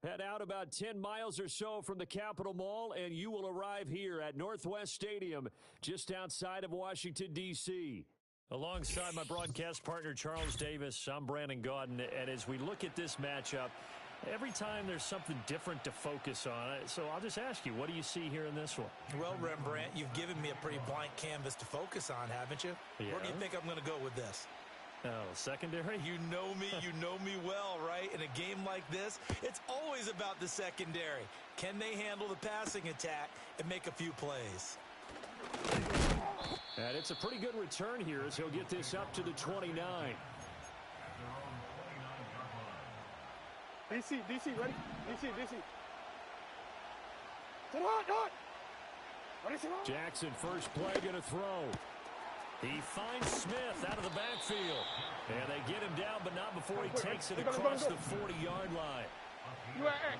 Head out about 10 miles or so from the Capitol Mall, and you will arrive here at Northwest Stadium, just outside of Washington, D.C. Alongside my broadcast partner, Charles Davis, I'm Brandon Gaudin, and as we look at this matchup, every time there's something different to focus on. So I'll just ask you, what do you see here in this one? Well, Rembrandt, you've given me a pretty blank canvas to focus on, haven't you? Yeah. Where do you think I'm going to go with this? Oh, secondary? You know me well, right? In a game like this, it's always about the secondary. Can they handle the passing attack and make a few plays? And it's a pretty good return here as he'll get this up to the 29. DC, ready? DC. Jackson, first play, going to throw. He finds Smith out of the backfield. And they get him down, but not before he takes it across the 40-yard line. You at X.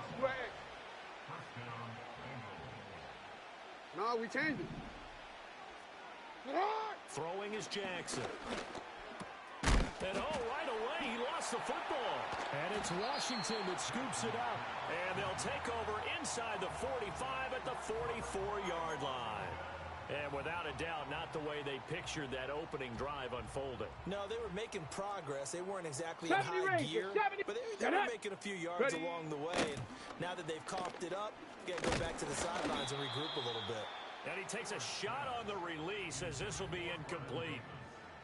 No, we changed it. Throwing is Jackson. And right away, he lost the football. And it's Washington that scoops it up. And they'll take over inside the 45 at the 44-yard line. And without a doubt, not the way they pictured that opening drive unfolding. No, they were making progress. They weren't exactly in high gear, but they were making a few yards along the way. And now that they've coughed it up, you got to go back to the sidelines and regroup a little bit. And he takes a shot on the release as this will be incomplete.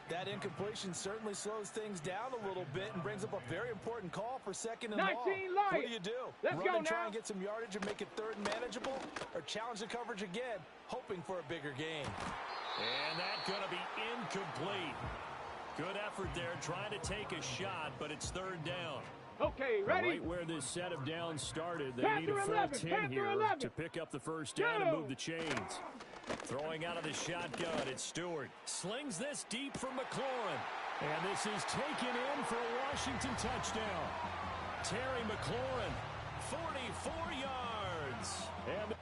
That incompletion certainly slows things down a little bit and brings up a very important call for second and long. What do you do? Let's Run go and try now. and get some yardage and make it third and manageable, or challenge the coverage again, hoping for a bigger gain? And that's going to be incomplete. Good effort there, trying to take a shot, but it's third down. Okay, ready? Right where this set of downs started, they Panther need a full 11, 10 Panther here 11. to pick up the first down and move the chains. Throwing out of the shotgun, it's Stewart. Slings this deep from McLaurin. And this is taken in for a Washington touchdown. Terry McLaurin, 44 yards. And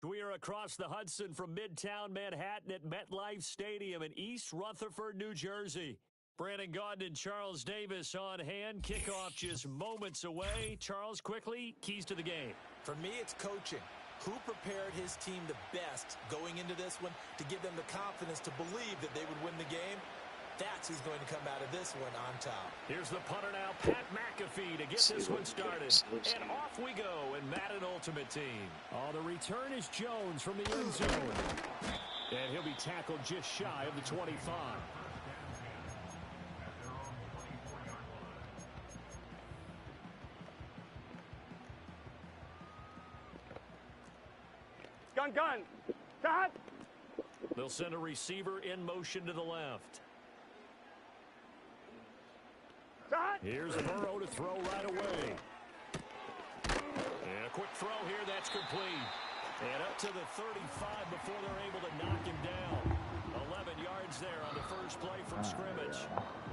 We are across the Hudson from Midtown Manhattan at MetLife Stadium in East Rutherford, New Jersey. Brandon Gaudin and Charles Davis on hand. Kickoff just moments away. Charles, quickly, keys to the game. For me, it's coaching. Who prepared his team the best going into this one to give them the confidence to believe that they would win the game? That's who's going to come out of this one on top. Here's the punter now, Pat McAfee, to get this one started. And off we go in Madden Ultimate Team. Oh, the return is Jones from the end zone. And he'll be tackled just shy of the 25. Gun. Stop. They'll send a receiver in motion to the left. Here's Burrow to throw right away. And a quick throw here, that's complete. And up to the 35 before they're able to knock him down. 11 yards there on the first play from scrimmage.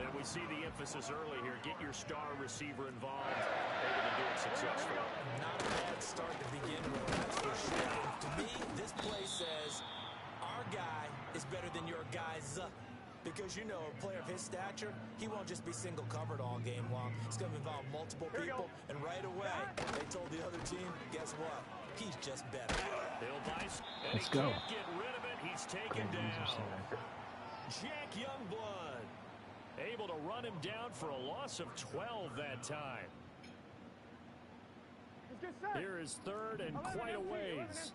And we see the emphasis early here. Get your star receiver involved. Able to do it successfully. Not a bad start to begin with, that's for sure. To me, this play says our guy is better than your guy's. Because, you know, a player of his stature, he won't just be single covered all game long. It's going to involve multiple people, and right away, they told the other team, guess what? He's just better. Let's go. Can't get rid of it. He's taken down. Jack Youngblood able to run him down for a loss of 12 that time. Here is third and quite a ways.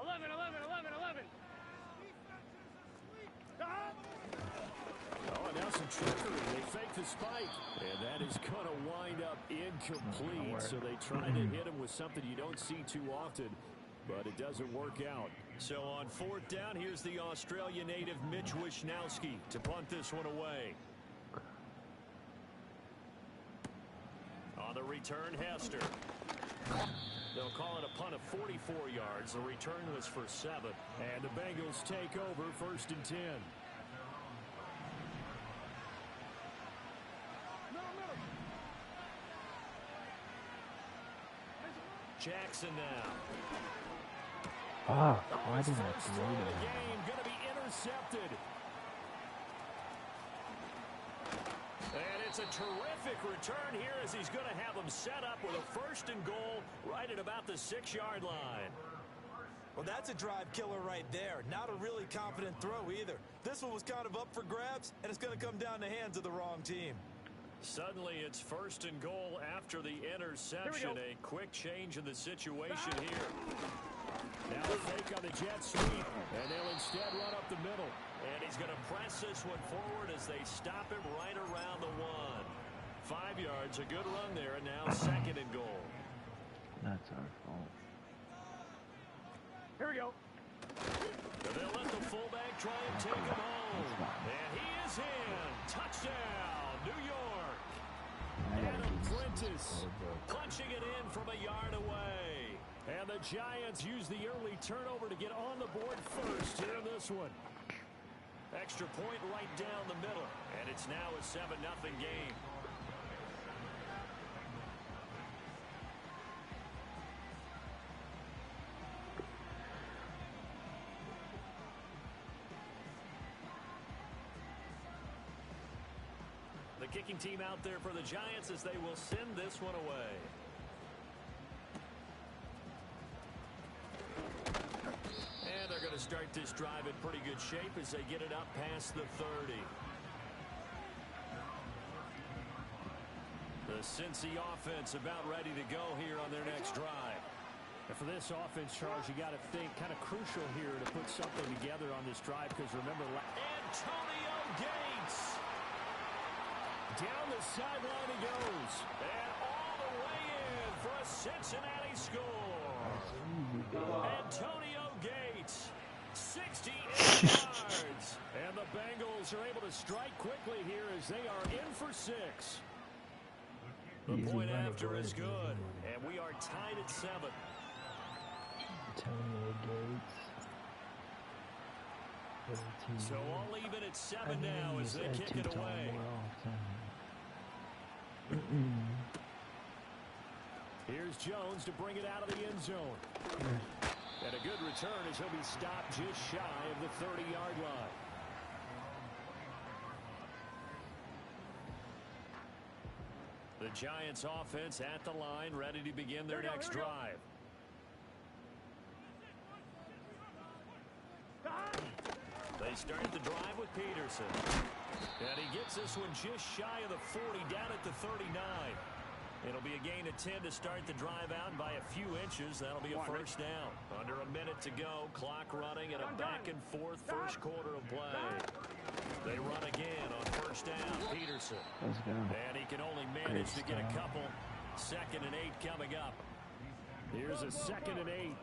11. Oh, now some trickery. They fake the spike. And that is going to wind up incomplete. So they try to hit him with something you don't see too often, but it doesn't work out. So on fourth down, here's the Australia native Mitch Wishnowsky to punt this one away. On the return, Hester. They'll call it a punt of 44 yards. The return was for 7. And the Bengals take over first and 10. Jackson now. Why did I throw that? Game going to be intercepted. And it's a terrific return here as he's going to have them set up with a first and goal right at about the 6-yard line. Well, that's a drive killer right there. Not a really confident throw either. This one was kind of up for grabs, and it's going to come down the hands of the wrong team. Suddenly, it's first and goal after the interception. A quick change in the situation here. Now a fake on the jet sweep, and they'll instead run up the middle. And he's going to press this one forward as they stop him right around the 1. 5 yards, a good run there, and now second and goal. That's our fault. Here we go. They'll let the fullback try and take him home. And he is in. Touchdown, New York. Adam Prentice punching it in from a yard away. And the Giants use the early turnover to get on the board first here in this one. Extra point right down the middle. And it's now a 7-0 game. The kicking team out there for the Giants as they will send this one away. And they're going to start this drive in pretty good shape as they get it up past the 30. The Cincy offense about ready to go here on their next drive. And for this offense, Charles, you got to think kind of crucial here to put something together on this drive because remember, Antonio Gates. Down the sideline he goes. And all the way in for a Cincinnati score. Antonio Gates, 68 yards. And the Bengals are able to strike quickly here as they are in for 6. The point after is good. And we are tied at 7. Antonio Gates. So all even at 7 now as they kick it away. Here's Jones to bring it out of the end zone. And a good return as he'll be stopped just shy of the 30-yard line. The Giants offense at the line, ready to begin their next drive. They start the drive with Peterson. And he gets this one just shy of the 40, down at the 39. It'll be a gain of 10 to start the drive out, and by a few inches, that'll be a first down. Under a minute to go, clock running, and a back-and-forth first quarter of play. They run again on first down, Peterson. And he can only manage to get a couple. 2nd and 8 coming up. Here's a 2nd and 8.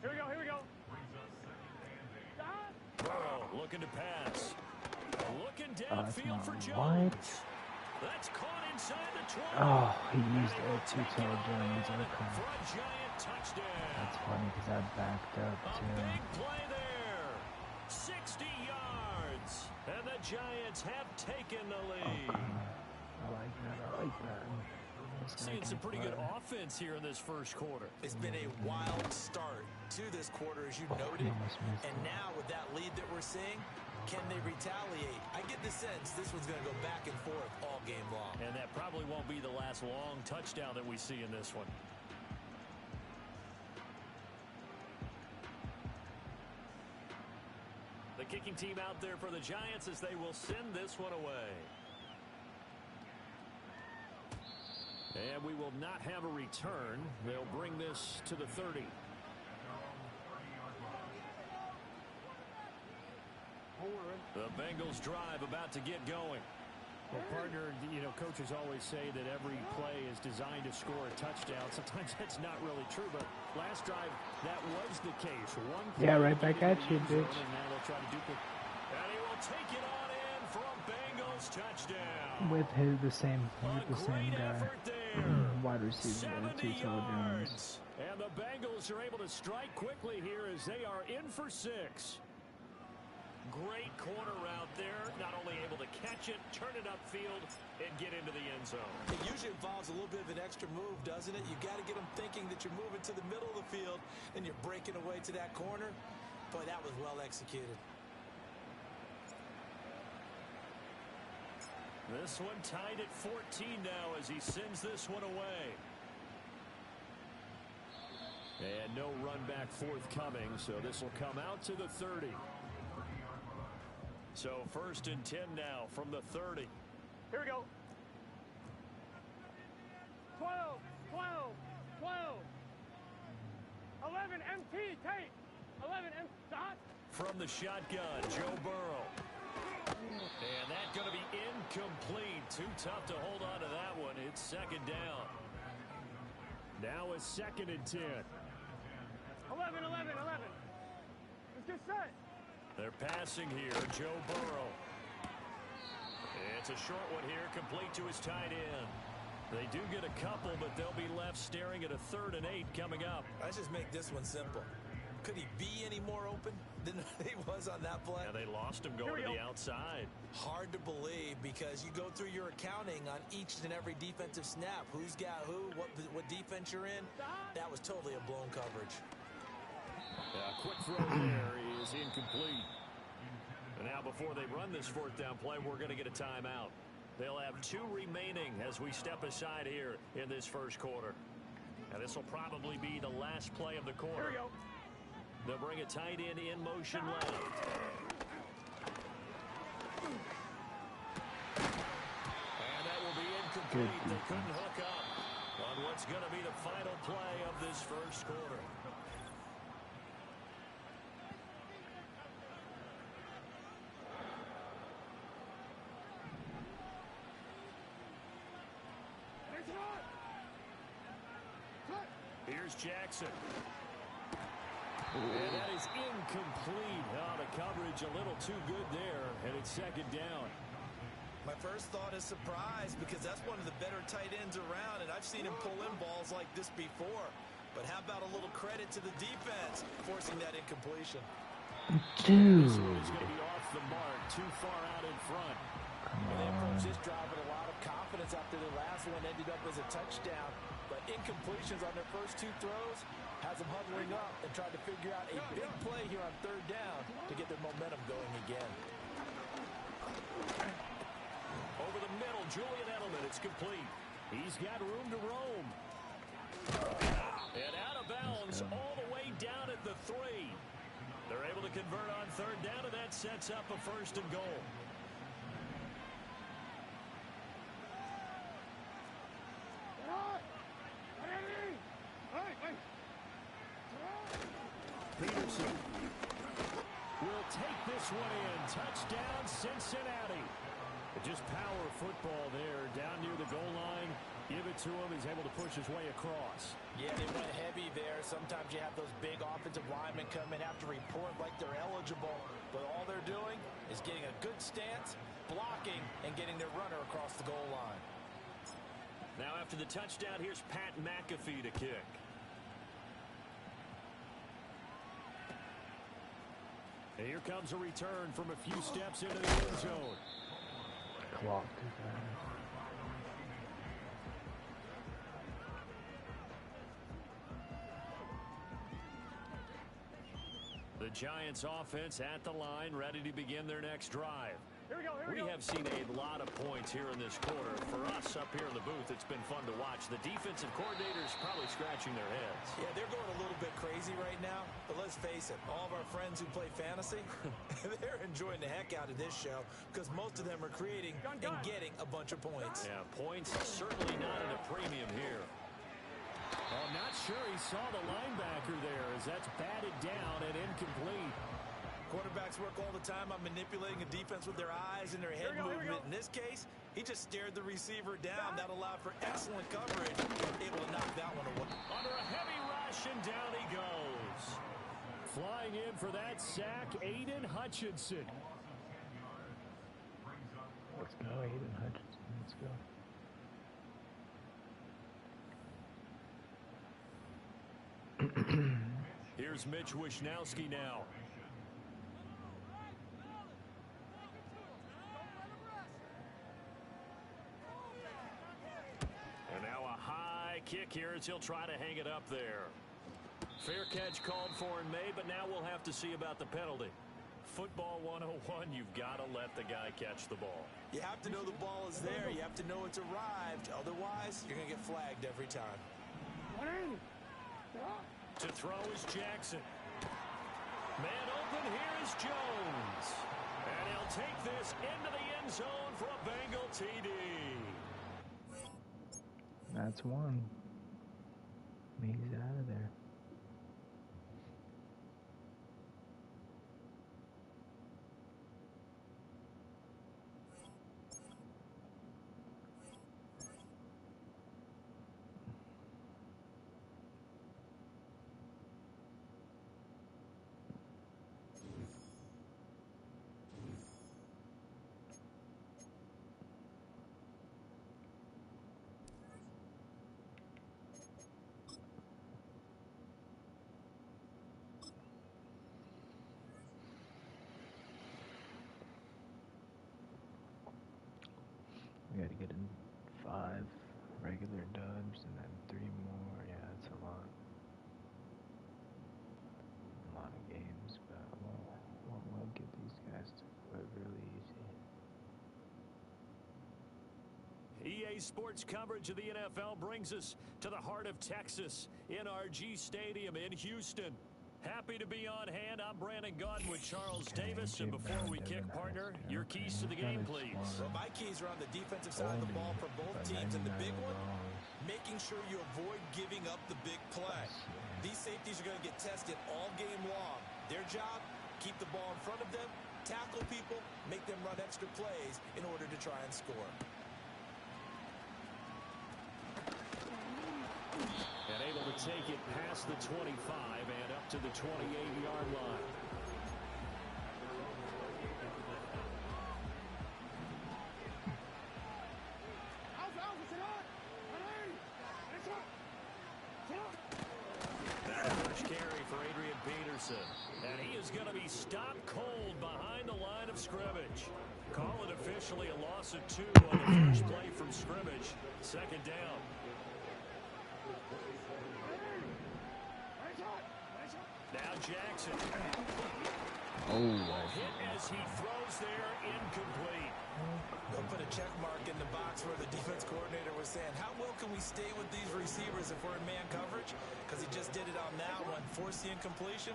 Here we go, here we go. Burrow looking to pass. Looking downfield for Jones. What? That's caught inside the 20. Oh, he used it to tell Jones. For Okay. a Giant touchdown. That's funny because I backed up A too. big play there. 60 yards. And the Giants have taken the lead. I like that. I like that. Seeing some pretty good offense here in this first quarter. It's been a wild start to this quarter, as you noted. And now with that lead that we're seeing, can they retaliate? I get the sense this one's going to go back and forth all game long. And that probably won't be the last long touchdown that we see in this one. The kicking team out there for the Giants as they will send this one away. And we will not have a return. They'll bring this to the 30. The Bengals drive about to get going. Well, partner, you know, coaches always say that every play is designed to score a touchdown. Sometimes that's not really true, but last drive, that was the case. One play, Yeah, right back at you, bitch. And now they'll try to duplicate. And he will take it on in for a Bengals touchdown. With the same guy, effort there. wide receiver, 70 Tito Jones. yards. And the Bengals are able to strike quickly here as they are in for 6. Great corner route there. Not only able to catch it, turn it upfield, and get into the end zone. It usually involves a little bit of an extra move, doesn't it? You got to get them thinking that you're moving to the middle of the field and you're breaking away to that corner. Boy, that was well executed. This one tied at 14 now as he sends this one away. And no run back forthcoming, so this will come out to the 30. So 1st and 10 now from the 30. Here we go. 12, 12, 12. 11 MT, tape. 11 M dot. From the shotgun, Joe Burrow. And that's going to be incomplete. Too tough to hold on to that one. It's 2nd down. Now a 2nd and 10. 11, 11, 11. Let's get set. They're passing here, Joe Burrow. It's a short one here, complete to his tight end. They do get a couple, but they'll be left staring at a 3rd and 8 coming up. Let's just make this one simple. Could he be any more open than he was on that play? And they lost him going to the outside. Hard to believe because you go through your accounting on each and every defensive snap. Who's got who, what defense you're in. That was totally a blown coverage. Quick throw there is incomplete. And now before they run this 4th down play, we're going to get a timeout. They'll have 2 remaining as we step aside here in this first quarter. And this will probably be the last play of the quarter. Here we go. They'll bring a tight end in motion left. And that will be incomplete. They couldn't hook up on what's going to be the final play of this first quarter. Here's Jackson. And that is incomplete. Oh, the coverage a little too good there, and it's 2nd down. My first thought is surprise because that's one of the better tight ends around, and I've seen him pull in balls like this before. But how about a little credit to the defense forcing that incompletion? Dude. This one is going to be off the mark, too far out in front. And they approach this drive with a lot of confidence after the last one ended up as a touchdown. But incompletions on their first 2 throws has them huddling up and trying to figure out a big play here on 3rd down to get their momentum going again. Over the middle, Julian Edelman. It's complete. He's got room to roam. And out of bounds all the way down at the 3. They're able to convert on 3rd down, and that sets up a 1st and goal. Peterson will take this one in. Touchdown, Cincinnati. Just power football there, down near the goal line. Give it to him. He's able to push his way across. Yeah, they went heavy there. Sometimes you have those big offensive linemen come in, have to report like they're eligible. But all they're doing is getting a good stance, blocking, and getting their runner across the goal line. Now after the touchdown, here's Pat McAfee to kick. And here comes a return from a few steps into the end zone. Clocked his ass. The Giants offense at the line, ready to begin their next drive. Here we go, here we go. We have seen a lot of points here in this quarter. For us up here in the booth, it's been fun to watch. The defensive coordinators probably scratching their heads. Yeah, they're going a little bit crazy right now. But let's face it, all of our friends who play fantasy, they're enjoying the heck out of this show because most of them are creating and getting a bunch of points. Yeah, points certainly not at a premium here. Oh, not sure he saw the linebacker there as that's batted down and incomplete. Quarterbacks work all the time on manipulating a defense with their eyes and their head movement. In this case, he just stared the receiver down. That allowed for excellent coverage. Able to knock that one away. Under a heavy rush, and down he goes. Flying in for that sack, Aiden Hutchinson. Let's go, Aiden Hutchinson. Let's go. Here's Mitch Wishnowski now. And now a high kick here as he'll try to hang it up there. Fair catch called for and made, but now we'll have to see about the penalty. Football 101, you've got to let the guy catch the ball. You have to know the ball is there. You have to know it's arrived. Otherwise, you're going to get flagged every time. To throw is Jackson. Man open, here is Jones. And he'll take this into the end zone for a Bengal TD. That's one. He's out of there. We gotta get in 5 regular dubs and then 3 more. Yeah, that's a lot. A lot of games, but we'll get these guys to play really easy. EA Sports coverage of the NFL brings us to the heart of Texas, NRG Stadium in Houston. Happy to be on hand. I'm Brandon Gaudin with Charles Davis. And before we kick, partner, your keys to the game, please. Well, my keys are on the defensive side of the ball for both teams. And the big one, making sure you avoid giving up the big play. These safeties are going to get tested all game long. Their job, keep the ball in front of them, tackle people, make them run extra plays in order to try and score. And able to take it past the 25 and up to the 28-yard line. That first carry for Adrian Peterson. And he is going to be stopped cold behind the line of scrimmage. Call it officially a loss of 2 on the first play from scrimmage. 2nd down. Now Jackson. Hit as he throws there, incomplete. They'll put a check mark in the box where the defense coordinator was saying, how well can we stay with these receivers if we're in man coverage? Because he just did it on that one, forced the incompletion.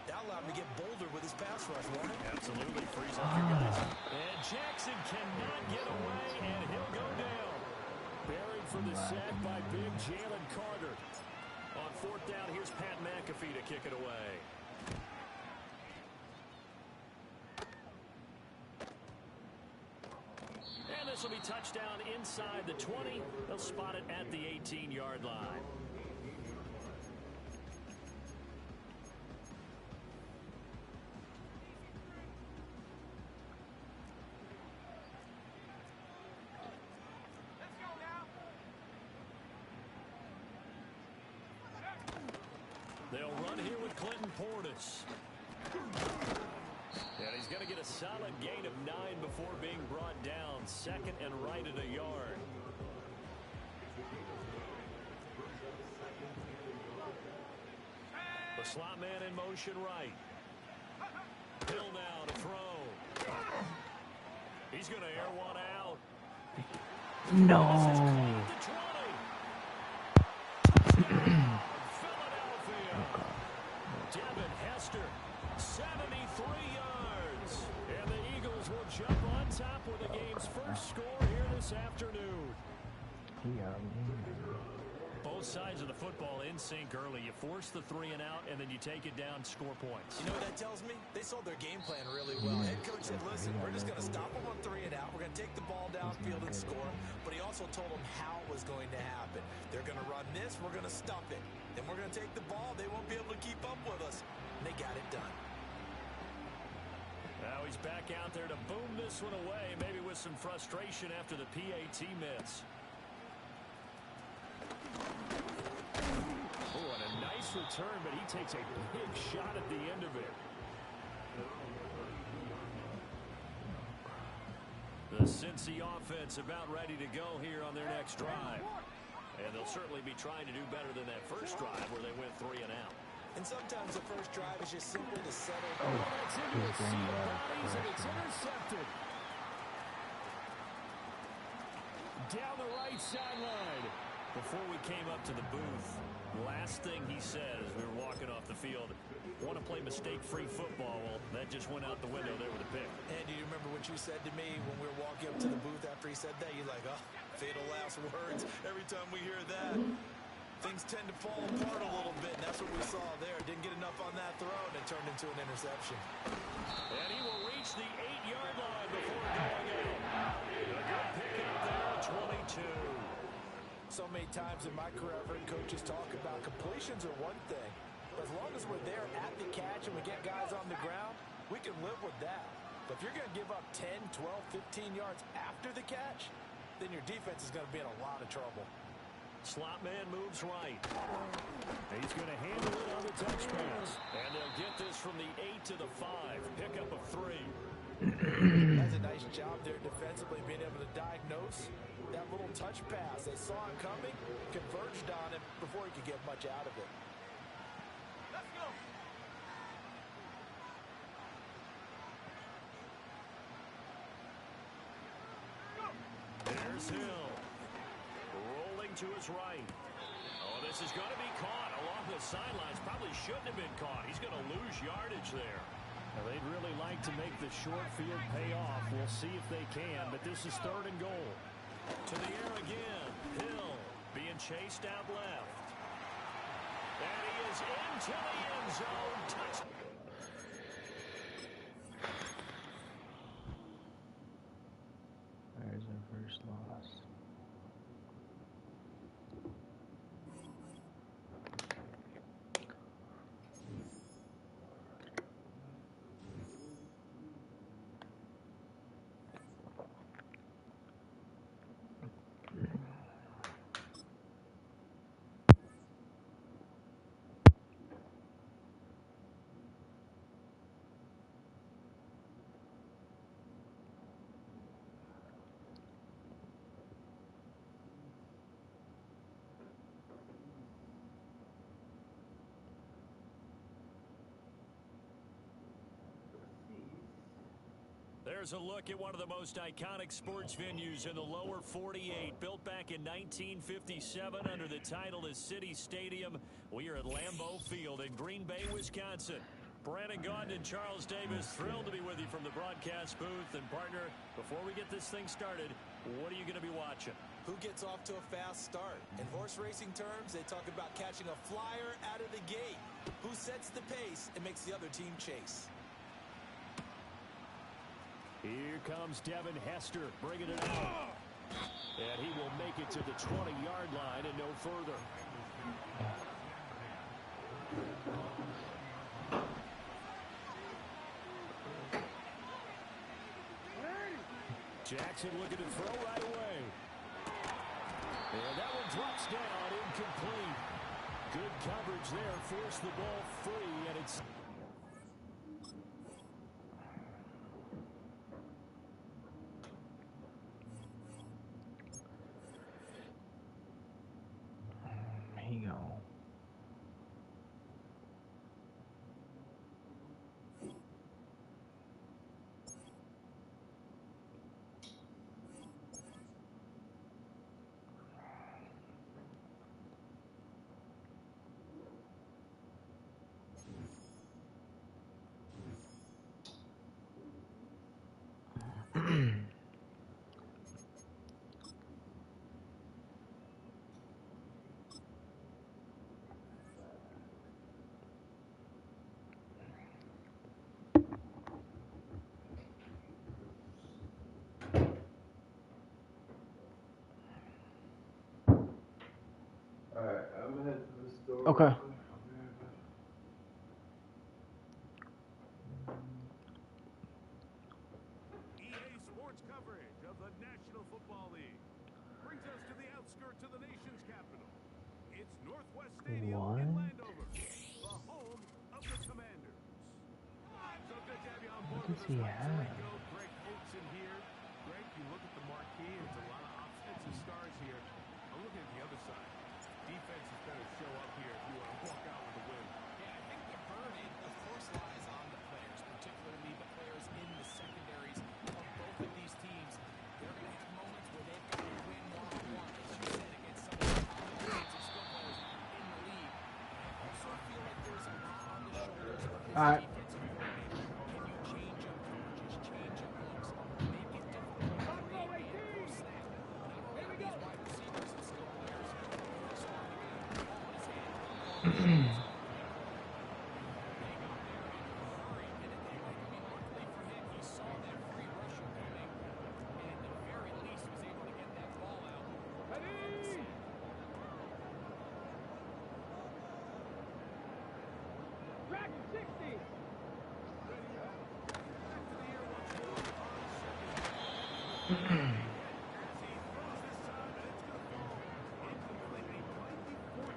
That allowed him to get bolder with his pass rush, won't it? Absolutely, frees up your guys. And Jackson cannot get away, and he'll go down. Buried for the sack by big Jalen Carter. On fourth down, here's Pat McAfee to kick it away. And this will be touchdown inside the 20. They'll spot it at the 18-yard line. They'll run here with Clinton Portis. And he's going to get a solid gain of 9 before being brought down. Second and right at a yard. The slot man in motion right. Hill now to throw. He's going to air one out. No. Devin Hester, 73 yards. And the Eagles will jump on top with the game's first score here this afternoon. Both sides of the football in sync early. You force the 3 and out, and then you take it down, score points. You know what that tells me? They sold their game plan really well. Head coach said, listen, we're just going to stop them on 3 and out. We're going to take the ball downfield and score. But he also told them how it was going to happen. They're going to run this. We're going to stop it. Then we're going to take the ball. They won't be able to keep up with us. And they got it done. Now he's back out there to boom this one away, maybe with some frustration after the PAT miss. Oh, and a nice return, but he takes a big shot at the end of it. The Cincy offense about ready to go here on their next drive. And they'll certainly be trying to do better than that first drive where they went 3 and out. And sometimes the first drive is just simply to settle. It's into the sea of bodies, and it's intercepted. Down the right sideline. Before we came up to the booth, last thing he said as we were walking off the field, want to play mistake-free football. Well, that just went out the window there with a pick. And do you remember what you said to me when we were walking up to the booth after he said that? You're like, oh, fatal last words. Every time we hear that, things tend to fall apart a little bit, and that's what we saw there. Didn't get enough on that throw, and it turned into an interception. And he will reach the 8-yard line before going out. A good pickup there at 22. So many times in my career, I've heard coaches talk about completions are one thing. But as long as we're there at the catch and we get guys on the ground, we can live with that. But if you're going to give up 10, 12, 15 yards after the catch, then your defense is going to be in a lot of trouble. Slot man moves right. He's going to handle it on the touch pass. And they'll get this from the 8 to the 5. Pickup of 3. That's a nice job there defensively, being able to diagnose that little touch pass. They saw him coming, converged on him before he could get much out of it. Let's go. There's Hill. Rolling to his right. Oh, this is going to be caught along the sidelines. Probably shouldn't have been caught. He's going to lose yardage there. Now, they'd really like to make the short field pay off. We'll see if they can, but this is 3rd and goal. To the air again. Hill being chased out left. And he is into the end zone. Touchdown. There's our first loss. there's a look at one of the most iconic sports venues in the lower 48. Built back in 1957 under the title of City Stadium. We are at Lambeau Field in Green Bay, Wisconsin. Brandon Gaudin and Charles Davis, thrilled to be with you from the broadcast booth. And, partner, before we get this thing started, what are you going to be watching? Who gets off to a fast start? In horse racing terms, they talk about catching a flyer out of the gate. Who sets the pace and makes the other team chase? Here comes Devin Hester bringing it out. And he will make it to the 20-yard line and no further. Jackson looking to throw right away. And that one drops down, incomplete. Good coverage there, forced the ball free, and it's... Here you go. Alright, I'm gonna head to the store. Okay. EA Sports coverage of the National Football League brings us to the outskirts of the nation's capital. It's Northwest Stadium in Landover, the home of the Commanders. So good to have you on board with us. Greg Olsen here. Greg, you look at the marquee, it's a lot of offensive stars here. I'm looking at the other side. Defense is better show up here if you want to walk out with a win. Yeah, I think the burden, of course, lies on the players, particularly the players in the secondaries of both of these teams. They're going to have moments where they've got to win one-on-one, as you said, against some of the top defensive skill players in the league. I also feel like there's a lot on the shoulders of his defensive coordinator. Can you change up coverages, change up looks, make it difficult to read and post snap? Not only are these wide receivers and skill players responding to the ball in his hands, Dragon 60.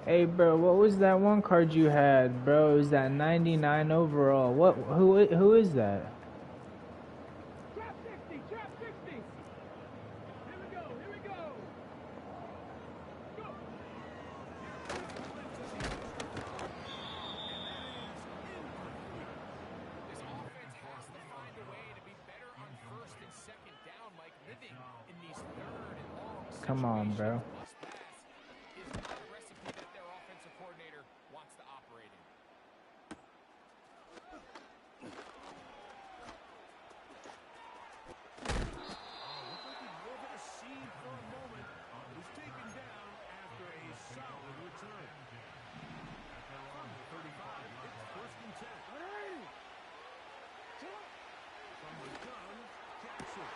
Hey bro, what was that one card you had, bro? It was that 99 overall. Who is that? Trap 60. Trap 60. Here we go. Here we go. Go. This offense has to find a way to be better on first and second down, like living in these third and long situations. Come on, bro. Plus pass is not a recipe that their offensive coordinator wants to operate in. Looked like he drove in a seed for a moment. Was taken down after a solid return. From the 35, it's first and 10. From the gun, Jackson.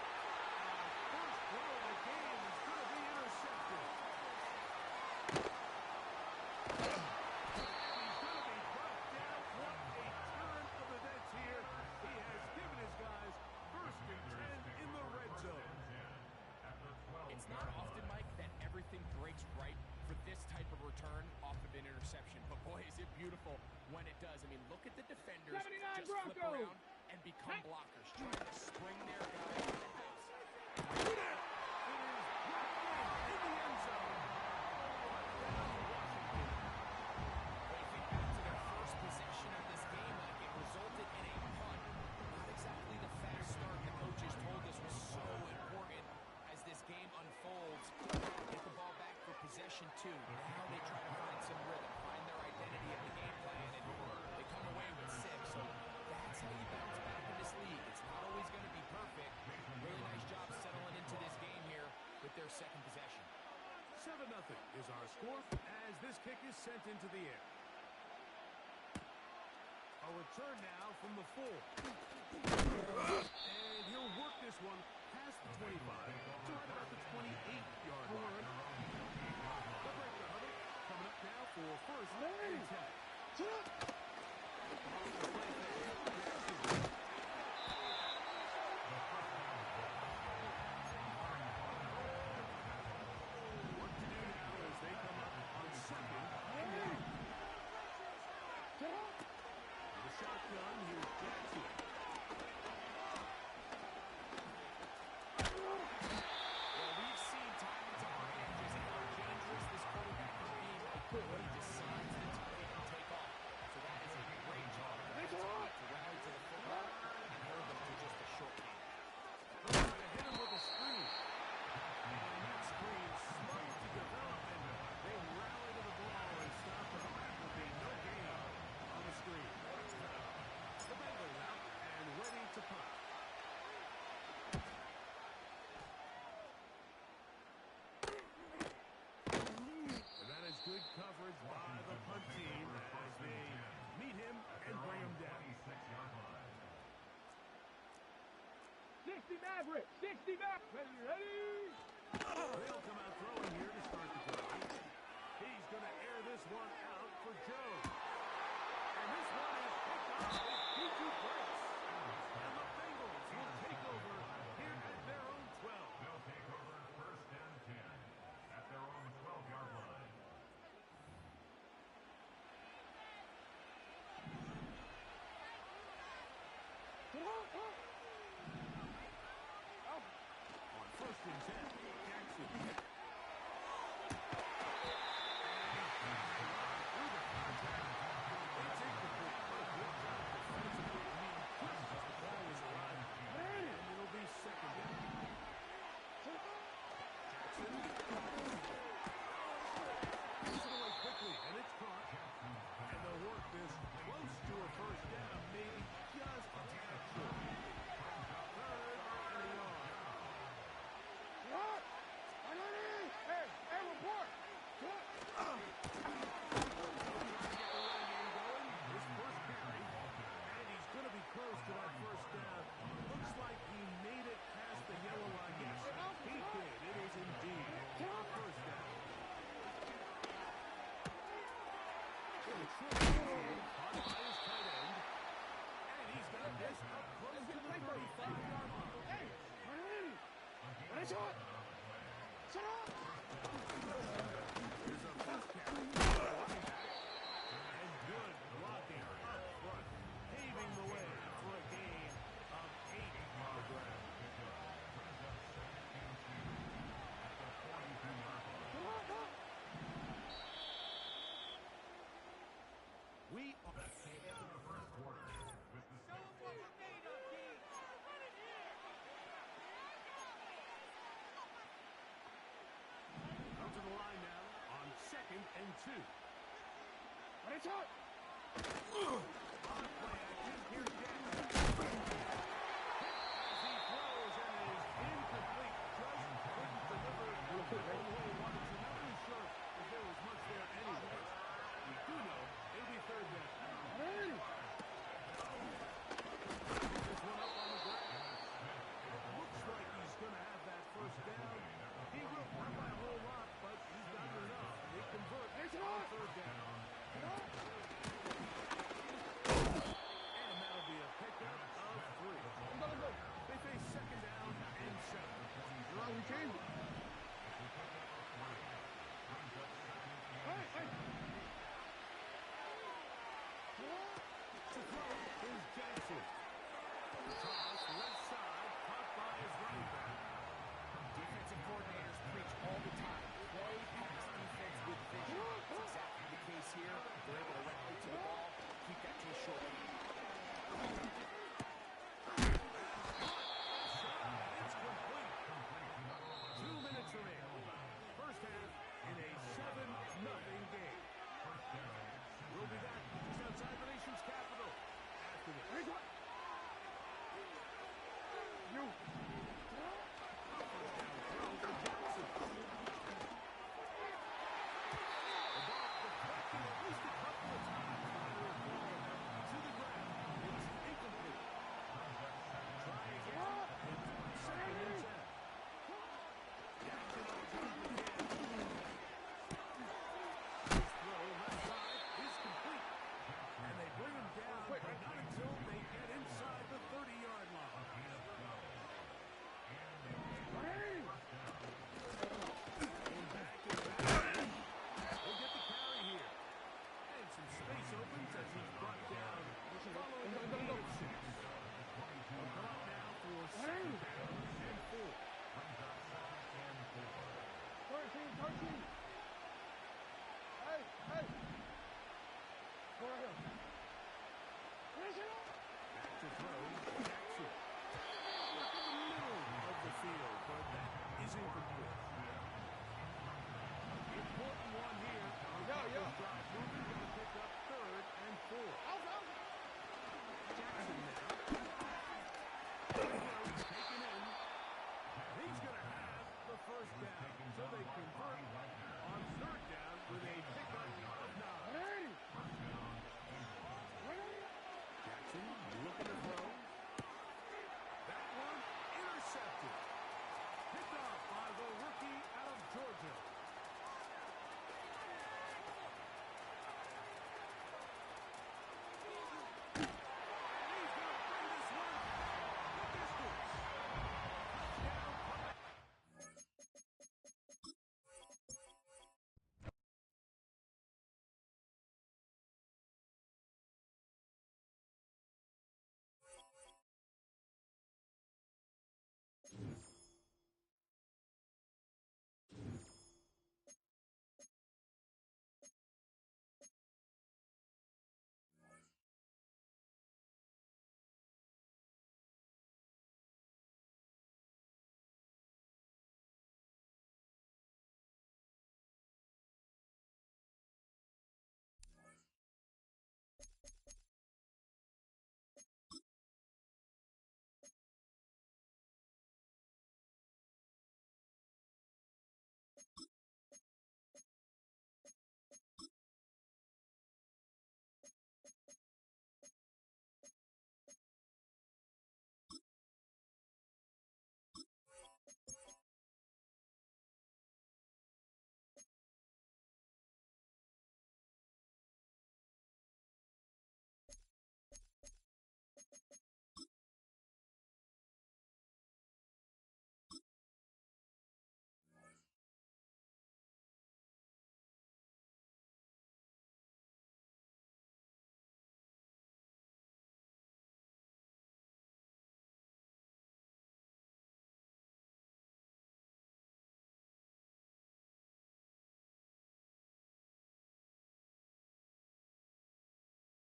First throw of the game is going to be intercepted. He's going to be brought down. What a turn of events here. He has given his guys first and 10 in the red zone. It's not often, Mike, that everything breaks right for this type of return off of an interception. But boy, is it beautiful when it does. I mean, look at the defenders 79 just flip Broncos. around and become blockers, trying to spring their guy in the house. When you think back to their first possession of this game, like it resulted in a punt. Not exactly the fast start the coaches told 2. Now they try to find some rhythm, find their identity in the game plan, and they come away with 6. So that's how you bounce back in this league. It's not always going to be perfect. Really nice job settling into this game here with their second possession. 7-0 is our score as this kick is sent into the air. A return now from the 4. And he'll work this one past the 25 to right about the 28-yard line. The breaker huddle coming up now for first and 10. What to do now as they come up on second and 8. The shotgun, here's Jackson. Well, we've seen time and time again just how dangerous this quarterback can be when he decides to take off. So that is a great job to rally to the football and hold them to just a short game. They're trying to hit him with a screen. And that screen slow to develop, and they rally to the ball and stop it. That will be no gain on the screen. The Bengals out and ready to punt. And that is good coverage by the punt team as they meet him and bring him down. 60 Maverick, 60 Maverick. Ready? They'll come out throwing here to start the drive. He's going to air this one out for Jones. And this one is picked off with P2 Price. And the Bengals will take over here at their own 12. They'll take over first and 10 at their own 12-yard line. On first and 10, Jackson. To the line now on 2nd and 2. What is it? On play action, here's Jackson. As he throws and is incomplete. Just couldn't deliver the way he wanted to. Not really sure if there was much there anyway. We do know it'll be third down. This one up on the ground. Looks like he's going to have that first down. He will not by a whole lot, but he's got enough. They convert on third down. And that'll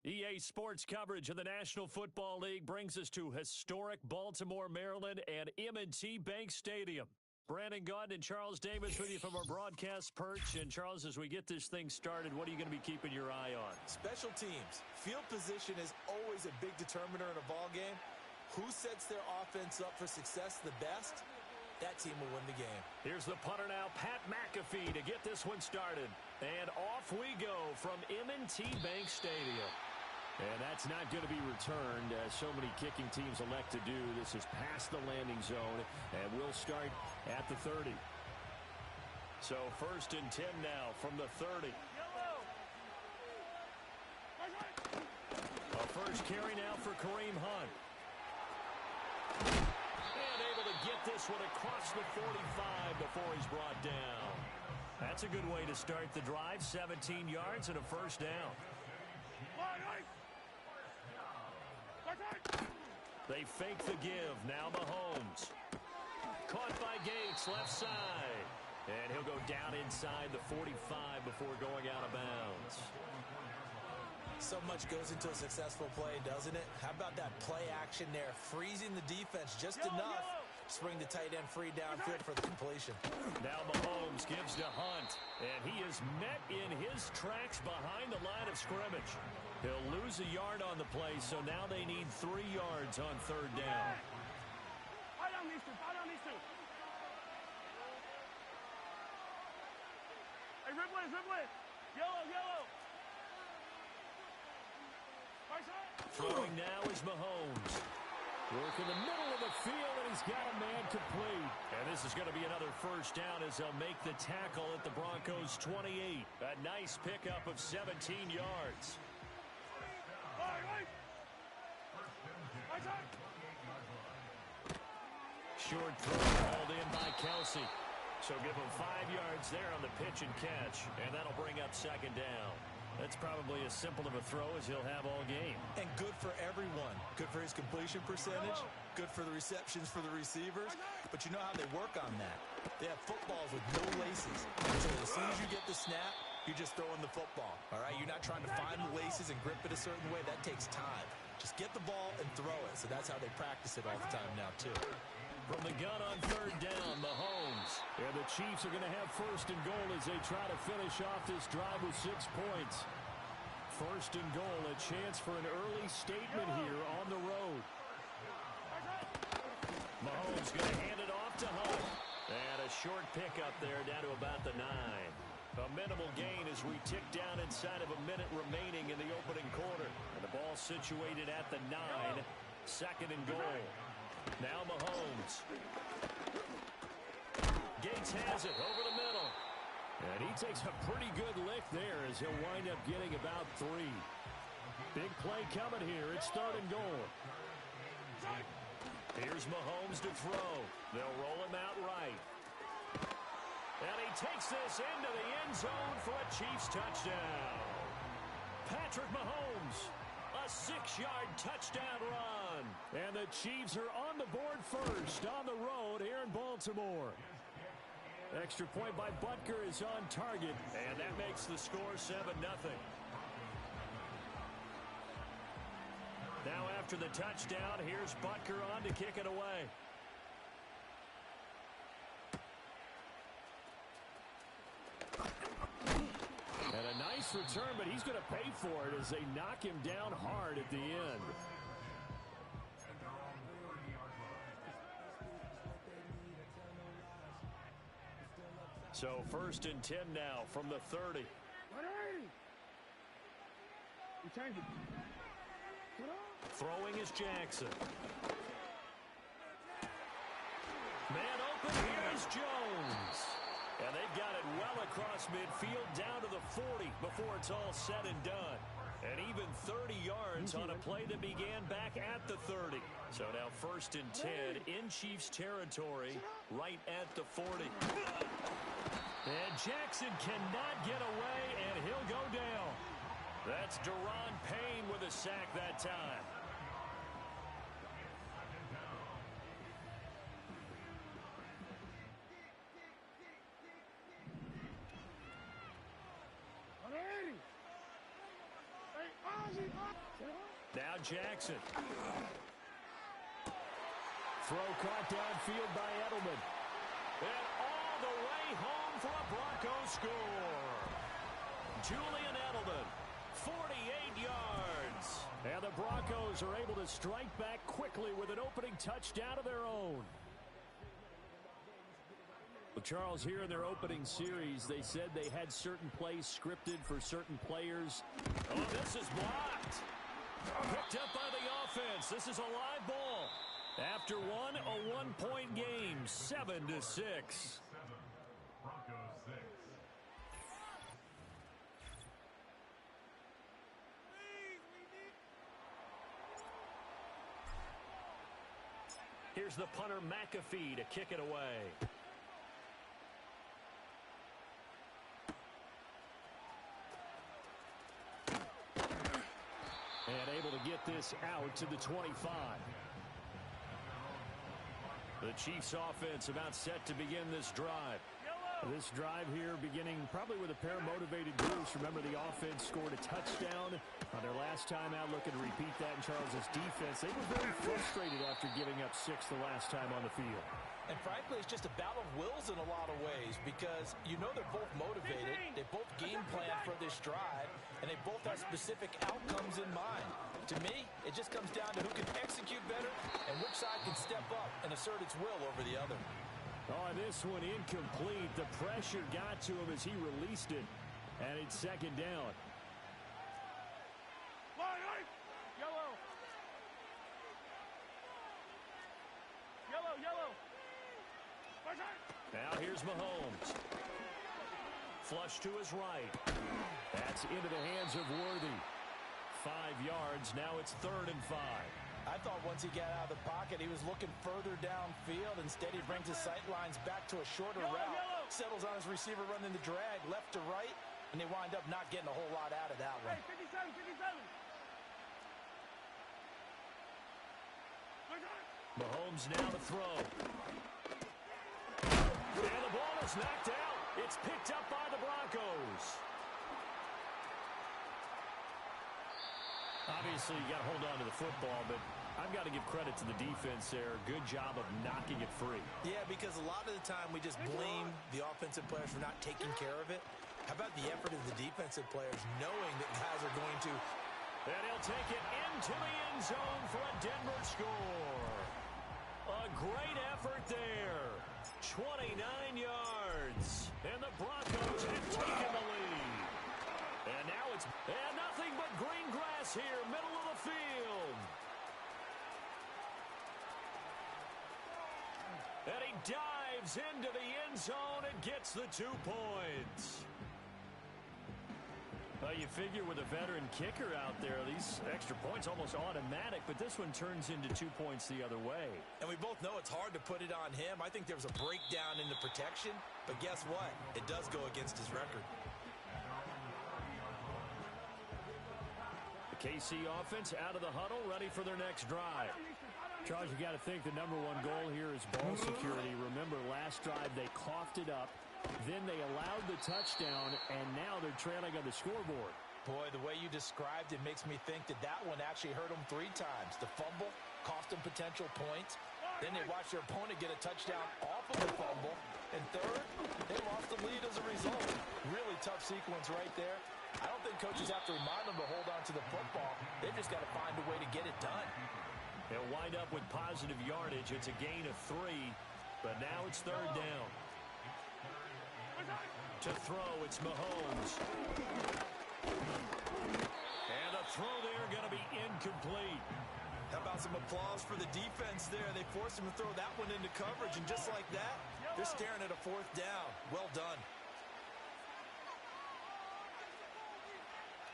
EA Sports coverage of the National Football League brings us to historic Baltimore, Maryland, and M&T Bank Stadium. Brandon Gaudin and Charles Davis with you from our broadcast perch. And, Charles, as we get this thing started, what are you going to be keeping your eye on? Special teams. Field position is always a big determiner in a ball game. Who sets their offense up for success the best? That team will win the game. Here's the punter now, Pat McAfee, to get this one started. And off we go from M&T Bank Stadium. And that's not going to be returned, as so many kicking teams elect to do. This is past the landing zone, and we'll start at the 30. So 1st and 10 now from the 30. A first carry now for Kareem Hunt. And able to get this one across the 45 before he's brought down. That's a good way to start the drive. 17 yards and a first down. They fake the give. Now Mahomes. Caught by Gates, left side. And he'll go down inside the 45 before going out of bounds. So much goes into a successful play, doesn't it? How about that play action there? Freezing the defense just enough to bring the tight end free downfield for the completion. Now Mahomes gives to Hunt. And he is met in his tracks behind the line of scrimmage. He'll lose a yard on the play, so now they need 3 yards on 3rd down. Hey, Ripley. Yellow. Throwing now is Mahomes. Work in the middle of the field, and he's got a man complete. And this is going to be another first down as they'll make the tackle at the Broncos' 28. A nice pickup of 17 yards. Short throw called in by Kelsey. So give him 5 yards there on the pitch and catch, and that'll bring up 2nd down. That's probably as simple of a throw as he'll have all game. And good for everyone. Good for his completion percentage. Good for the receptions for the receivers. But you know how they work on that. They have footballs with no laces. So as soon as you get the snap, you're just throwing the football. All right? You're not trying to find the laces and grip it a certain way. That takes time. Just get the ball and throw it. So that's how they practice it all the time now, too. From the gun on 3rd down, Mahomes. And the Chiefs are going to have 1st and goal as they try to finish off this drive with 6 points. 1st and goal, a chance for an early statement here on the road. Mahomes going to hand it off to Hunt. And a short pickup there down to about the 9. A minimal gain as we tick down inside of a minute remaining in the opening quarter. And the ball situated at the 9. 2nd and goal. Now Mahomes. Gates has it over the middle. And he takes a pretty good lick there as he'll wind up getting about 3. Big play coming here. It's 3rd and goal. Here's Mahomes to throw. They'll roll him out right. And he takes this into the end zone for a Chiefs touchdown. Patrick Mahomes. A 6-yard touchdown run. And the Chiefs are on the board first on the road here in Baltimore. Extra point by Butker is on target, and that makes the score 7-0. Now after the touchdown, here's Butker on to kick it away. And a nice return, but he's going to pay for it as they knock him down hard at the end. So 1st and 10 now from the 30. Throwing is Jackson. Man open, here is Jones. And they've got it well across midfield down to the 40 before it's all said and done. And even 30 yards on a play that began back at the 30. So now 1st and 10 in Chiefs territory right at the 40. And Jackson cannot get away, and he'll go down. That's Daron Payne with a sack that time. Hey, Ozzy! Now Jackson. Throw caught downfield by Edelman. And all the way home for a Broncos score. Julian Edelman, 48 yards. And the Broncos are able to strike back quickly with an opening touchdown of their own. Well, Charles, here in their opening series, they said they had certain plays scripted for certain players. Oh, this is blocked. Picked up by the offense. This is a live ball. After one, a one-point game, 7-6. Broncos 6. Here's the punter, McAfee, to kick it away. And able to get this out to the 25. The Chiefs offense about set to begin this drive. This drive here beginning probably with a pair of motivated groups. Remember, the offense scored a touchdown on their last time out, looking to repeat that in Charles's defense. They were very frustrated after giving up 6 the last time on the field. And frankly, it's just a battle of wills in a lot of ways because you know they're both motivated. They both game plan for this drive, and they both have specific outcomes in mind. To me, it just comes down to who can execute better and which side can step up and assert its will over the other. Oh, this one incomplete. The pressure got to him as he released it, and it's second down. Yellow. Yellow, yellow. Now here's Mahomes. Flush to his right. That's into the hands of Worthy. 5 yards. Now it's 3rd and 5. I thought once he got out of the pocket, he was looking further downfield. Instead, he brings his sight lines back to a shorter route. Settles on his receiver running the drag left to right, and they wind up not getting a whole lot out of that one. Hey, 57. Mahomes now to throw. And the ball is knocked out. It's picked up by the Broncos. Obviously, you got to hold on to the football, but I've got to give credit to the defense there. Good job of knocking it free. Yeah, because a lot of the time we just blame the offensive players for not taking care of it. How about the effort of the defensive players knowing that guys are going to... And he'll take it into the end zone for a Denver score. A great effort there. 29 yards. And the Broncos have taken the lead. And now it's nothing but green grass here, middle of the field. And he dives into the end zone and gets the 2 points. Well, you figure with a veteran kicker out there, these extra points almost automatic, but this one turns into 2 points the other way. And we both know it's hard to put it on him. I think there was a breakdown in the protection, but guess what? It does go against his record. The KC offense out of the huddle, ready for their next drive. Charles, you got to think the #1 goal here is ball security. Remember, last drive they coughed it up. Then they allowed the touchdown, and now they're trailing on the scoreboard. Boy, the way you described it makes me think that one actually hurt them 3 times. The fumble cost them potential points. Then they watched their opponent get a touchdown off of the fumble. And third, they lost the lead as a result. Really tough sequence right there. I don't think coaches have to remind them to hold on to the football. They've just got to find a way to get it done. They'll wind up with positive yardage. It's a gain of 3, but now it's 3rd down. To throw, it's Mahomes. And a throw there going to be incomplete. How about some applause for the defense there? They forced him to throw that one into coverage, and just like that, they're staring at a 4th down. Well done.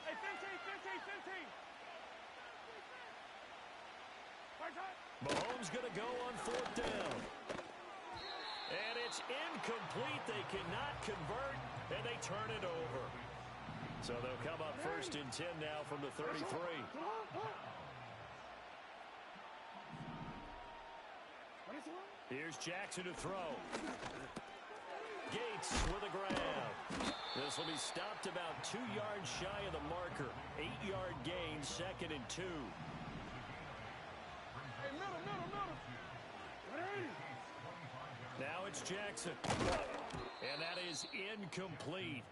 Hey, 15. Mahomes going to go on 4th down. And it's incomplete. They cannot convert, and they turn it over. So they'll come up 1st and 10 now from the 33. Here's Jackson to throw. Gates with a grab. This will be stopped about 2 yards shy of the marker. 8-yard gain, 2nd and 2. Hey, middle. Ready? Now it's Jackson. And that is incomplete.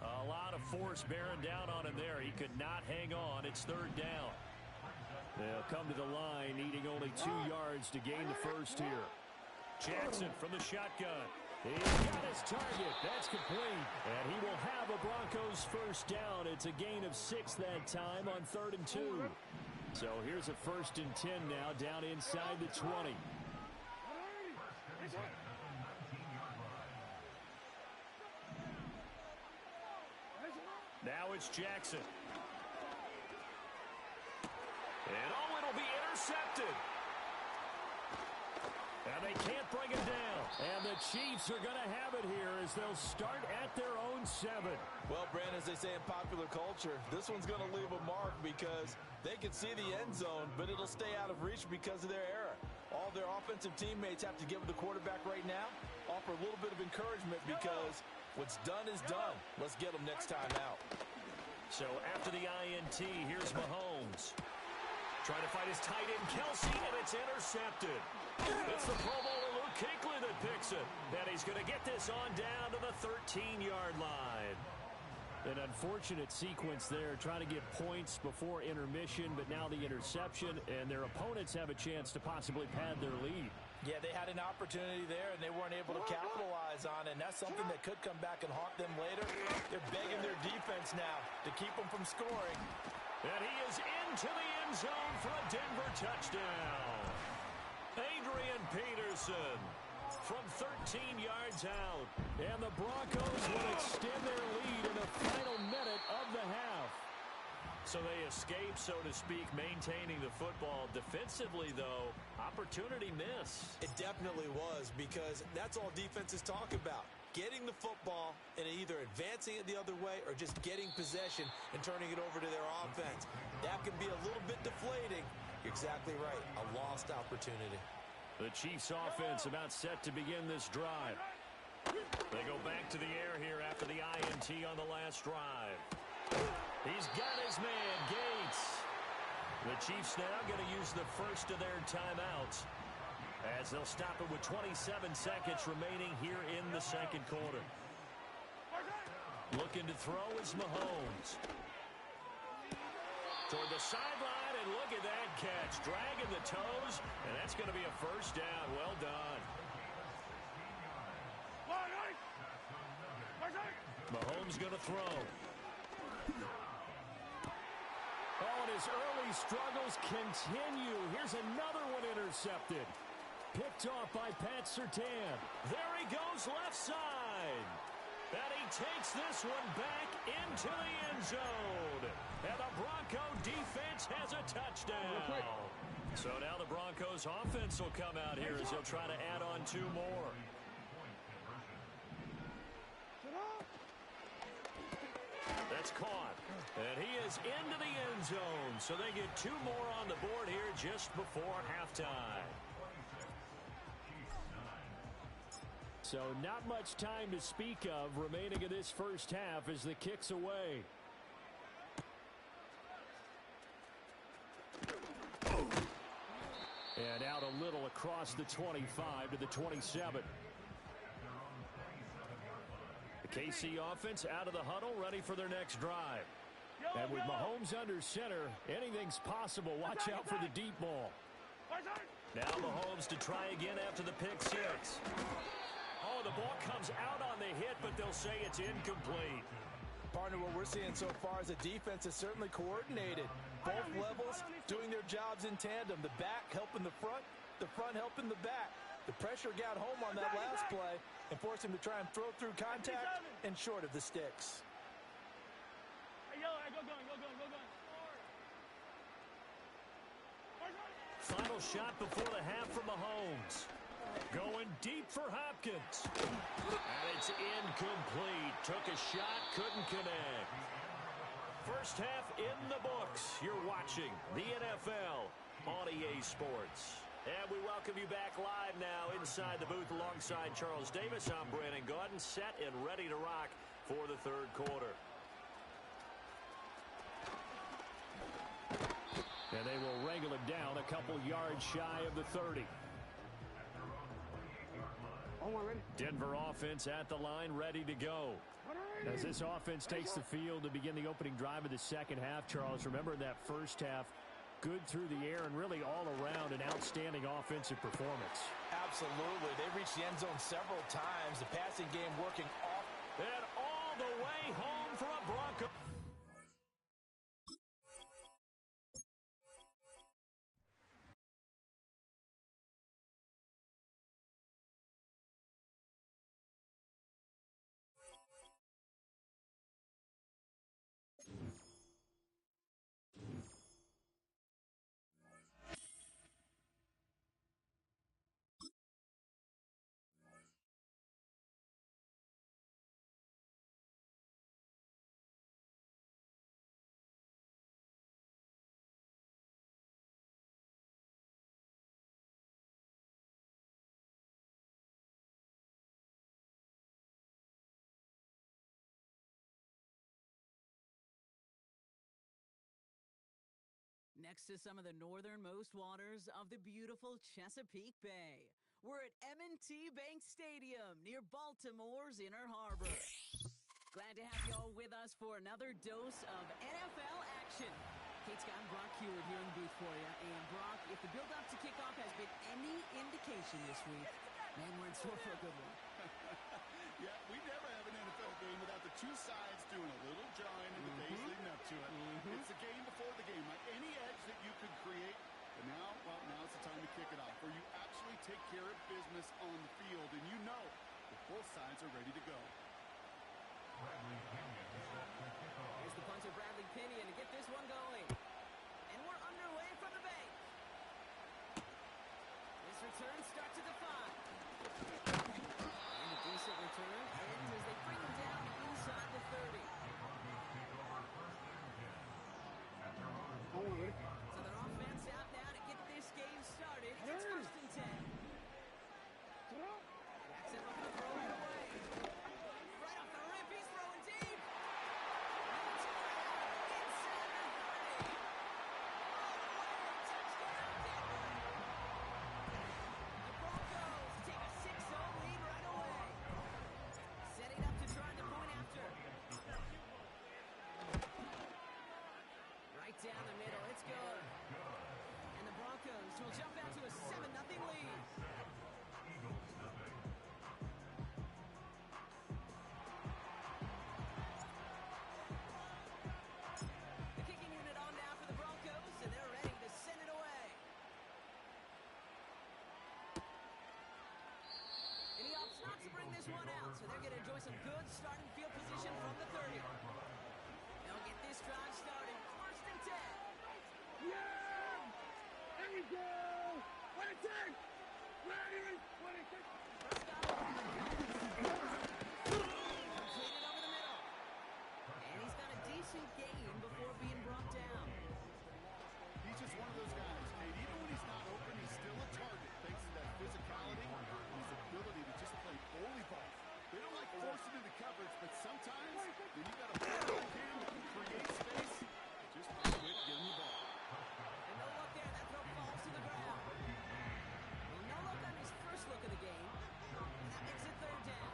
A lot of force bearing down on him there. He could not hang on. It's 3rd down. They'll come to the line, needing only 2 yards to gain the first here. Jackson from the shotgun. He's got his target. That's complete. And he will have a Broncos first down. It's a gain of 6 that time on 3rd and 2. So here's a 1st and 10 now, down inside the 20. Now it's Jackson. And it'll be intercepted. And they can't bring it down. And the Chiefs are going to have it here as they'll start at their own 7. Well, Brandon, as they say in popular culture, this one's going to leave a mark because they can see the end zone, but it'll stay out of reach because of their error. All their offensive teammates have to give the quarterback right now, offer a little bit of encouragement because what's done is done. Let's get them next time out. So after the INT, here's Mahomes. Trying to fight his tight end, Kelsey, and it's intercepted. It's the Pro Bowler Luke Kuechly that picks it. And he's going to get this on down to the 13-yard line. An unfortunate sequence there, trying to get points before intermission, but now the interception, and their opponents have a chance to possibly pad their lead. Yeah, they had an opportunity there, and they weren't able to capitalize on it, and that's something that could come back and haunt them later. They're begging their defense now to keep them from scoring. And he is into the end zone for a Denver touchdown. Adrian Peterson from 13 yards out. And the Broncos will extend their lead in the final minute of the half. So they escape, so to speak, maintaining the football. Defensively, though, opportunity miss. It definitely was, because that's all defenses talk about. Getting the football and either advancing it the other way or just getting possession and turning it over to their offense. That can be a little bit deflating. You're exactly right. A lost opportunity. The Chiefs offense about set to begin this drive. They go back to the air here after the INT on the last drive. He's got his man, Gates. The Chiefs now going to use the first of their timeouts, as they'll stop it with 27 seconds remaining here in the second quarter. Looking to throw is Mahomes. Toward the sideline, and look at that catch. Dragging the toes, and that's going to be a first down. Well done. Mahomes going to throw. Oh, and his early struggles continue. Here's another one intercepted. Picked off by Pat Surtain. There he goes left side. And he takes this one back into the end zone. And the Bronco defense has a touchdown. So now the Broncos offense will come out here as they'll try to add on 2 more. That's caught. And he is into the end zone. So they get 2 more on the board here just before halftime. So not much time to speak of remaining in this first half as the kick's away. And out a little across the 25 to the 27. The KC offense out of the huddle, ready for their next drive. And with Mahomes under center, anything's possible. Watch out for the deep ball. Now Mahomes to try again after the pick 6. Oh, the ball comes out on the hit, but they'll say it's incomplete. Partner, what we're seeing so far is the defense is certainly coordinated. Both levels doing their jobs in tandem. The back helping the front helping the back. The pressure got home on that last play and forced him to try and throw through contact and short of the sticks. Final shot before the half from Mahomes. Going deep for Hopkins. And it's incomplete. Took a shot, couldn't connect. First half in the books. You're watching the NFL on EA Sports. And we welcome you back live now inside the booth alongside Charles Davis. I'm Brandon Gaudin, set and ready to rock for the third quarter. And they will wrangle him down a couple yards shy of the 30. Denver offense at the line, ready to go. As this offense takes the field to begin the opening drive of the second half, Charles, remember in that first half, good through the air and really all around an outstanding offensive performance. Absolutely. They reached the end zone several times. The passing game working off. And all the way home for a Bronco. Next to some of the northernmost waters of the beautiful Chesapeake Bay, we're at M&T Bank Stadium near Baltimore's Inner Harbor. Glad to have you all with us for another dose of NFL action. Kate Scott and Brock Heward here in the booth for you. And Brock, if the build-up to kickoff has been any indication this week, man, we're in store for a good one. Yeah, we never have an NFL game without the two sides doing a little jawing in the days leading up to it. It's the game before the game, like any edge that you could create. But now, well, now's the time to kick it off, where you actually take care of business on the field, and you know that both sides are ready to go. Bradley Pinion set to kick off. Here's the punter, Bradley Pinion, to get this one going. And we're underway from the bank. This return starts at the 5. And a decent return ends as they bring him down inside the 30. So their offense out now to get this game started. It's 1st and 10. Jackson looking to throw it away. Right off the rip, he's throwing deep. And it's inside the 30. Touchdown, Denver. The Broncos take a 6-0 lead right away. Setting up to try the point after. Right down the middle, it's good. And the Broncos will jump out to a 7-0 lead. The kicking unit on now for the Broncos, and they're ready to send it away. And he opts not to bring this one out, so they're going to enjoy some good starting field position from the 30. They'll get this drive started. 1st and 10. Yeah! There we go! 26! Ready! 26! Completed over the middle. And he's got a decent gain before being brought down. He's just one of those guys, Kate. Even when he's not open, he's still a target thanks to that physicality and his ability to just play bully ball. They don't like forcing into coverage, but sometimes when you got a player like him that can create space, just find a way to get him the ball. And no look there. That throw falls to the ground. Well, no look on his first look of the game. And that makes it 3rd down.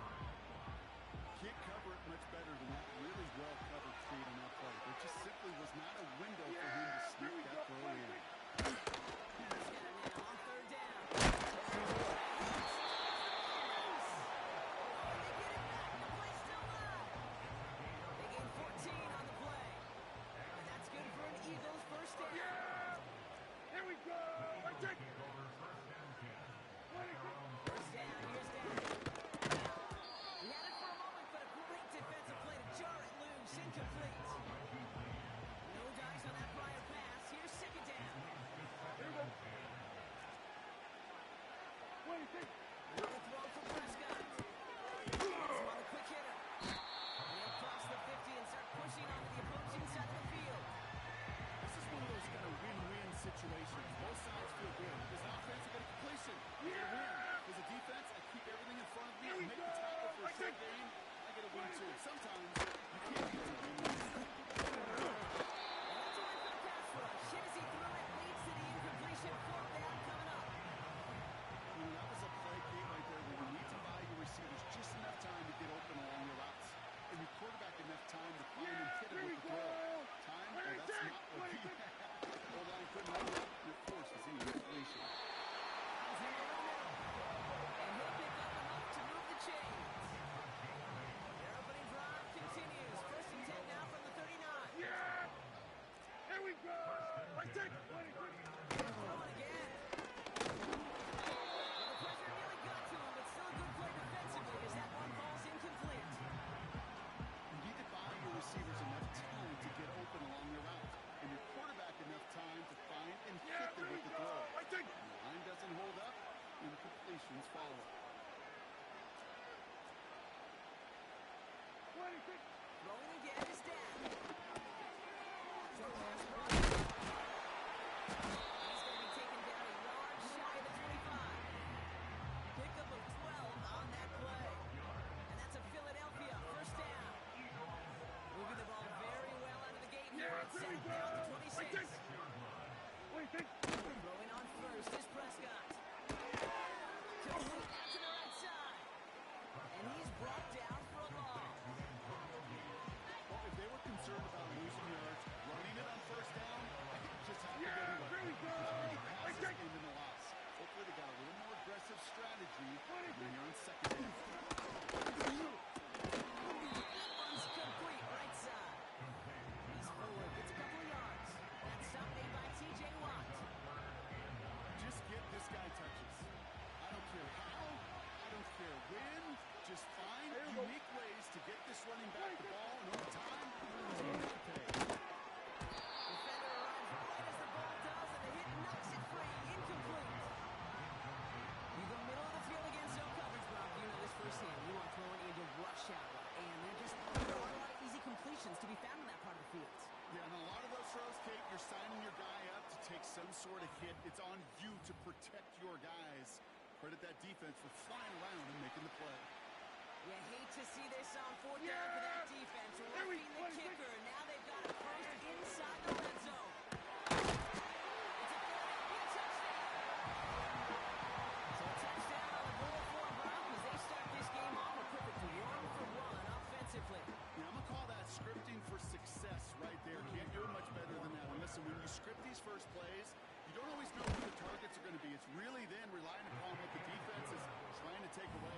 Can't cover it much better than that really well-covered feed on that play. There just simply was not a window for him to sneak that throw in. He's got it now on 3rd down. They get it back. The play's still live. They gain 4 sack down to 26. Throwing on first is Prescott. Complete out to the right side. And he's brought down for a loss. Well, if they were concerned about losing yards, running it on first down, just have to get away. Passes into the loss. Hopefully they got a little more aggressive strategy when you're on second down. Runs complete right side. He's forward, gets a couple of yards. That stop made by T.J. Watt. Just get this guy touches. I don't care how, I don't care when. Just find unique ways to get this running back the ball, and over time, it's going to pay. Defender arrives right as the ball does, and the hit knocks it free. Incomplete. You go middle of the field against zone coverage, Brock. You know this firsthand. You want throwing into rush hour, and there aren't a lot of easy completions to be found in that part of the field. Yeah, and a lot of those throws, Kate, you're signing your guy up to take some sort of hit. It's on you to protect your guys. Credit that defense for flying around and making the play. You hate to see this on fourth down for that defense. Roughing the kicker. Now they've got it first inside the red zone. It's a 40-yard touchdown. So a touchdown on the goal for Brock as they start this game off a perfect 1-for-1 offensively. Yeah, I'm going to call that scripting for success right there. Can't do it much better than that one. Listen, when you script these first plays, you don't always know who the targets are going to be. It's really then relying upon what the defense is trying to take away.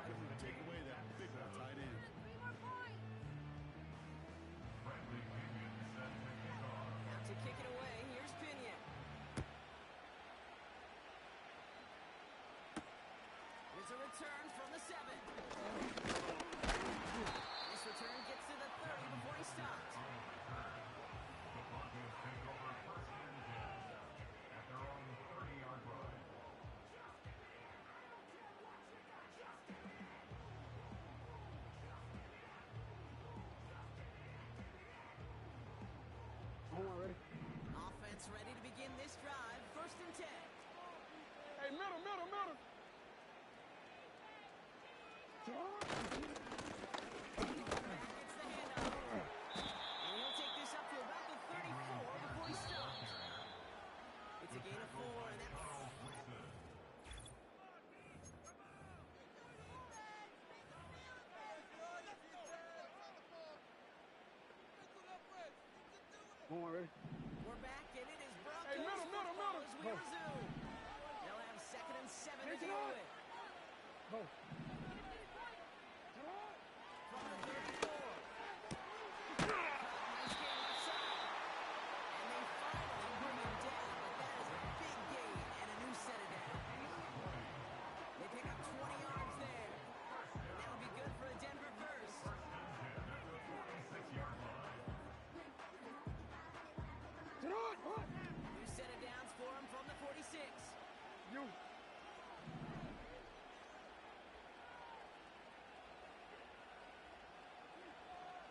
They couldn't take away that big one tight end. Now to kick it away, here's Pinion. Here's a return from the 7. This return gets to the 30 before he stops. Offense ready to begin this drive. 1st and 10. Hey, middle. Gets the handoff. And he'll take this up to about the 34 before he stops. It's a gain of 4, and that's... We're back, and it is Broncos football as we resume. They'll have 2nd and 7 to deal with. From the 34. Nice gain left side. And they finally bring him down, but that is a big gain and a new set of downs. They pick up 20 yards there. And that'll be good for a Denver first. New set of downs for him from the 46.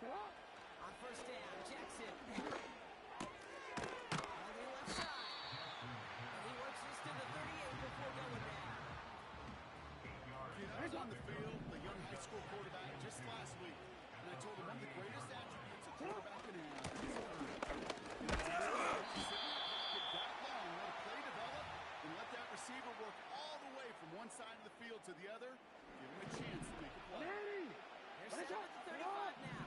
On 1st down, Jackson. On the left side. And he works this to the 38 before going down. I was on the field, the young high school quarterback, just last week, and I told him one of the greatest attributes a quarterback can have is get that long, let a play develop, and let that receiver work all the way from one side of the field to the other. Give him a chance to make a play. They're set at the 35 now.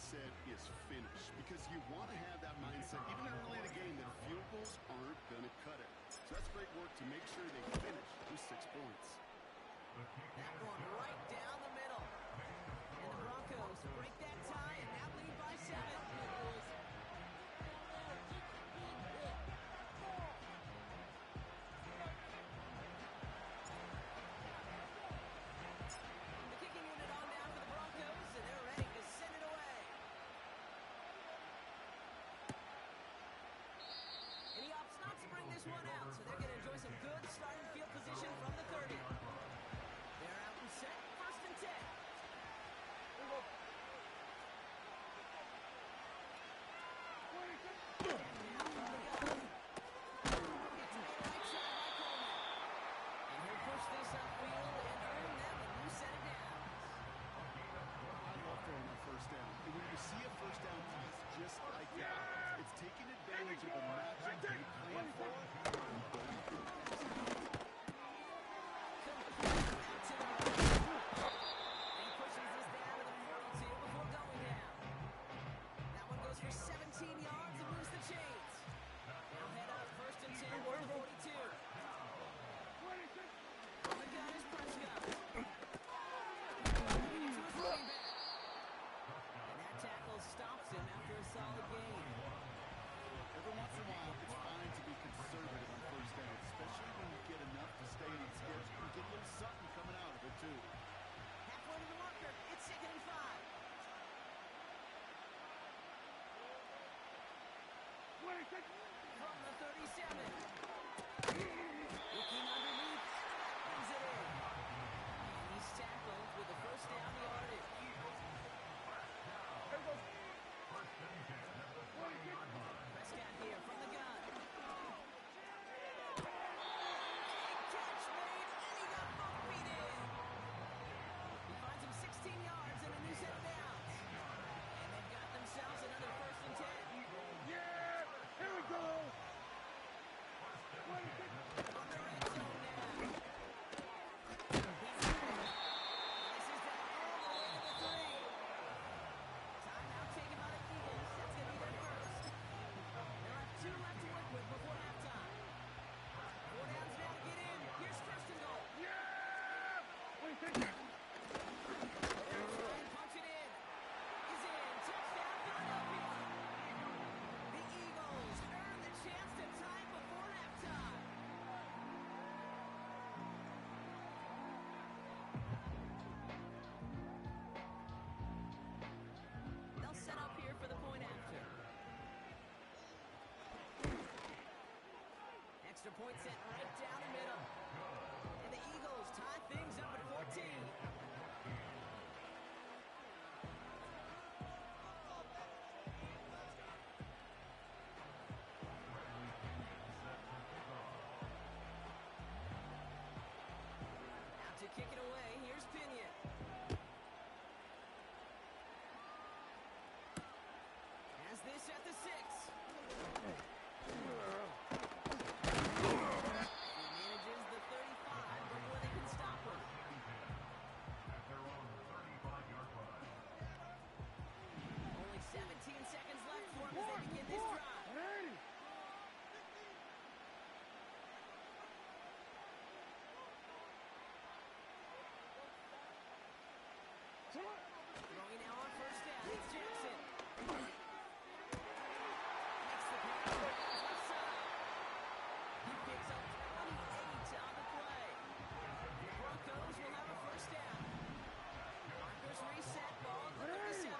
mindset is finish, because you want to have that mindset even early in the game that field goals aren't going to cut it. So that's great work to make sure they finish with 6 points. That one right down the middle. And the Broncos break that tie and now lead by 7. The kicking unit on now for the Broncos, and they're ready to send it away. And he opts not to bring this one out, so they're going to enjoy some good starting field position from the 30. They're out and set, 1st and 10. And he'll push this upfield and earn them a new set of downs. I love throwing a first down. And when you see a first down pass just like that, it's taking advantage of the matchup that you plan for. He pushes this down to the 42 before going down. That one goes for 17 yards and moves the chains. Now head up 1st and 10 for the 42. On the gun is Prescott. Moving into his running back. And that tackle stops him after a solid gain. Every once in a while, it's fine to be conservative on first down, especially when you get enough to stay in skips. You get a little something coming out of it, too. Halfway to the marker, it's 2nd and 5. From the 37. Looking underneath, and that brings it in. And he's tackled with the 1st down yardage. Prescott here from the gun. Big catch made, and he got both feet in. He finds him 16 yards and a new set of downs. And they've got themselves another 1st and 10. Yeah! Here we go! On the red zone now. He's in. This is down all the way to the 3. Timeout taken by the Eagles. That's going to be their first. They'll have 2 left to work with before halftime. 4 downs now to get in. Here's 1st and goal. There's Ryan, punch it in. He's in. Touchdown, Philadelphia. The Eagles earn the chance to tie before halftime. They'll set up here for the point after. Extra point set right down the middle. And the Eagles tie things up at 14. Out to kick it away, here's Pinion. Has this at the 6. He manages the 35 before they can stop him. At their own 35-yard line. Only 17 seconds left for him as they begin this drive. Throwing now on 1st down, it's Jackson. Makes the pass to the left side. He picks up 28 on the play. The Broncos will have a 1st down. Markers reset, ball at the 37.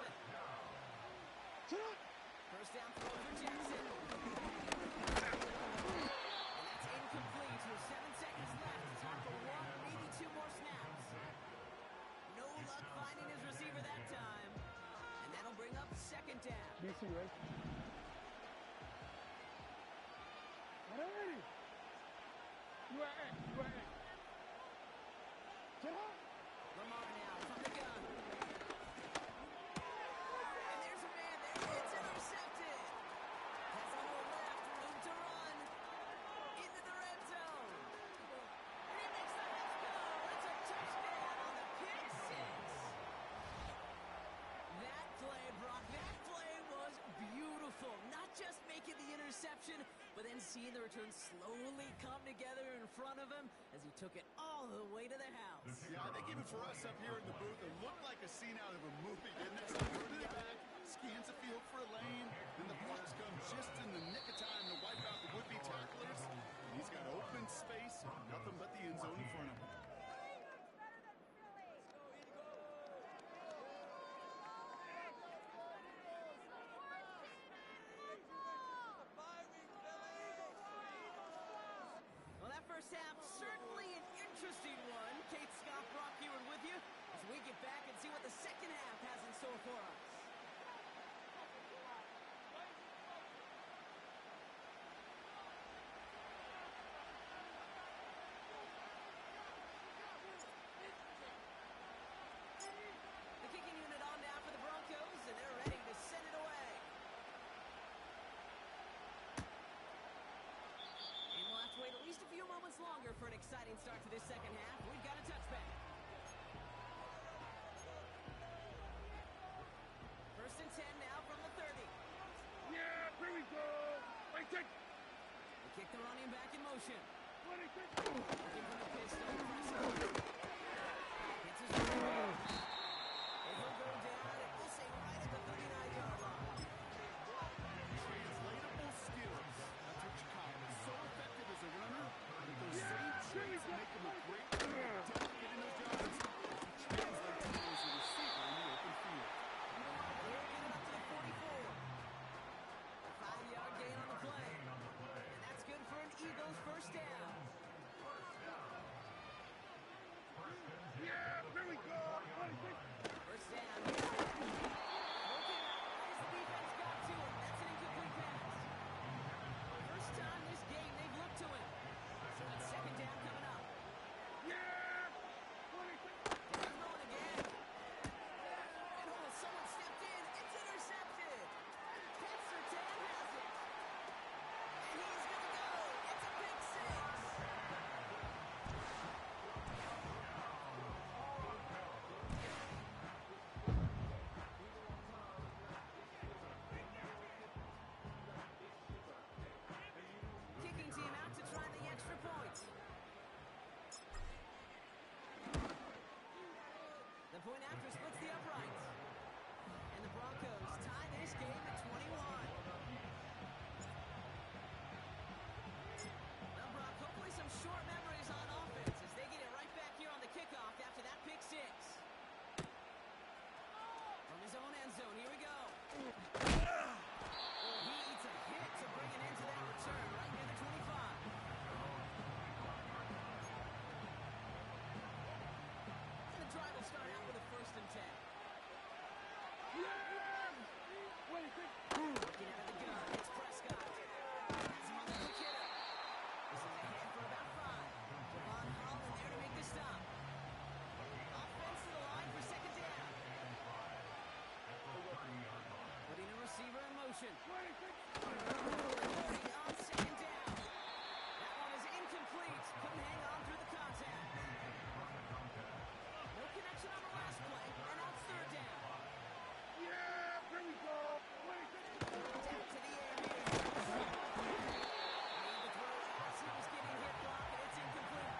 1st down throw for Jackson. And that's incomplete with 7 seconds left. Time for 1, maybe 2 more snaps. No luck finding his receiver that time. And that'll bring up 2nd down. DC, right? Ready! Lamar now from the gun. And there's a man there. It's intercepted. Has a hole left. Room to run. Into the red zone. And he makes the let's go. It's a touchdown on the pick 6. That play brought seeing the return slowly come together in front of him as he took it all the way to the house. Yeah, I think even for us up here in the booth, it looked like a scene out of a movie, didn't it? Running back, scans the field for a lane, and the blocks come just in the nick of time to wipe out the would-be tacklers. And he's got open space, nothing but the end zone in front of him. Well, that first half, certainly an interesting one. Kate Scott, Brock Eward with you as we get back and see what the second half has in store for us. The kicking unit on now for the Broncos, and they're ready to send it away. And we'll have to wait at least a few moments longer for an exciting start to this second half. We've got a touchback. First and 10 now from the 30. Yeah, here we go. Right check. They kick the running back in motion. 26. Looking for the pistol. Hits his running. And he'll go down, and we'll say right at the 39-yard line. Translatable skills. That's what you call it. So effective as a runner, but those same traits make him a great player. Don't get in those jobs. Translate to him as a receiver in the open field. He'll get it up to the 44. A 5-yard gain on the play. And that's good for an Eagles first down. Yeah, here we go. 26. First down. Looking as the defense got to him. That's an incomplete pass. First time this game they've looked to him. So it's second down coming up. Yeah, 26. He's going again. And oh, someone stepped in. It's intercepted. Ken Surtain has it. And he's going to go. It's a pick six. Kicking team out to try the extra point. The point after splits the uprights. And the Broncos tie this game at 21. Well, Brock, hopefully some short memories on offense as they get it right back here on the kickoff after that pick six. From his own end zone, here we go. Oh, he eats a hit to bring it into that return right near the 25. And the drive will start out with a first and 10. Yeah, 26. Looking out of the gun, it's Prescott. Has him on the hook hitter. This is ahead for about 5. Devon Holland there to make the stop. Offense to the line for second down. Putting a receiver in motion. 26. On second down. That one is incomplete. Couldn't hang on through the contact. No connection on the last play, and now it's third down. Yeah, here we go. 26. Down to the air here. Made the throw as he was getting hit block, and it's incomplete.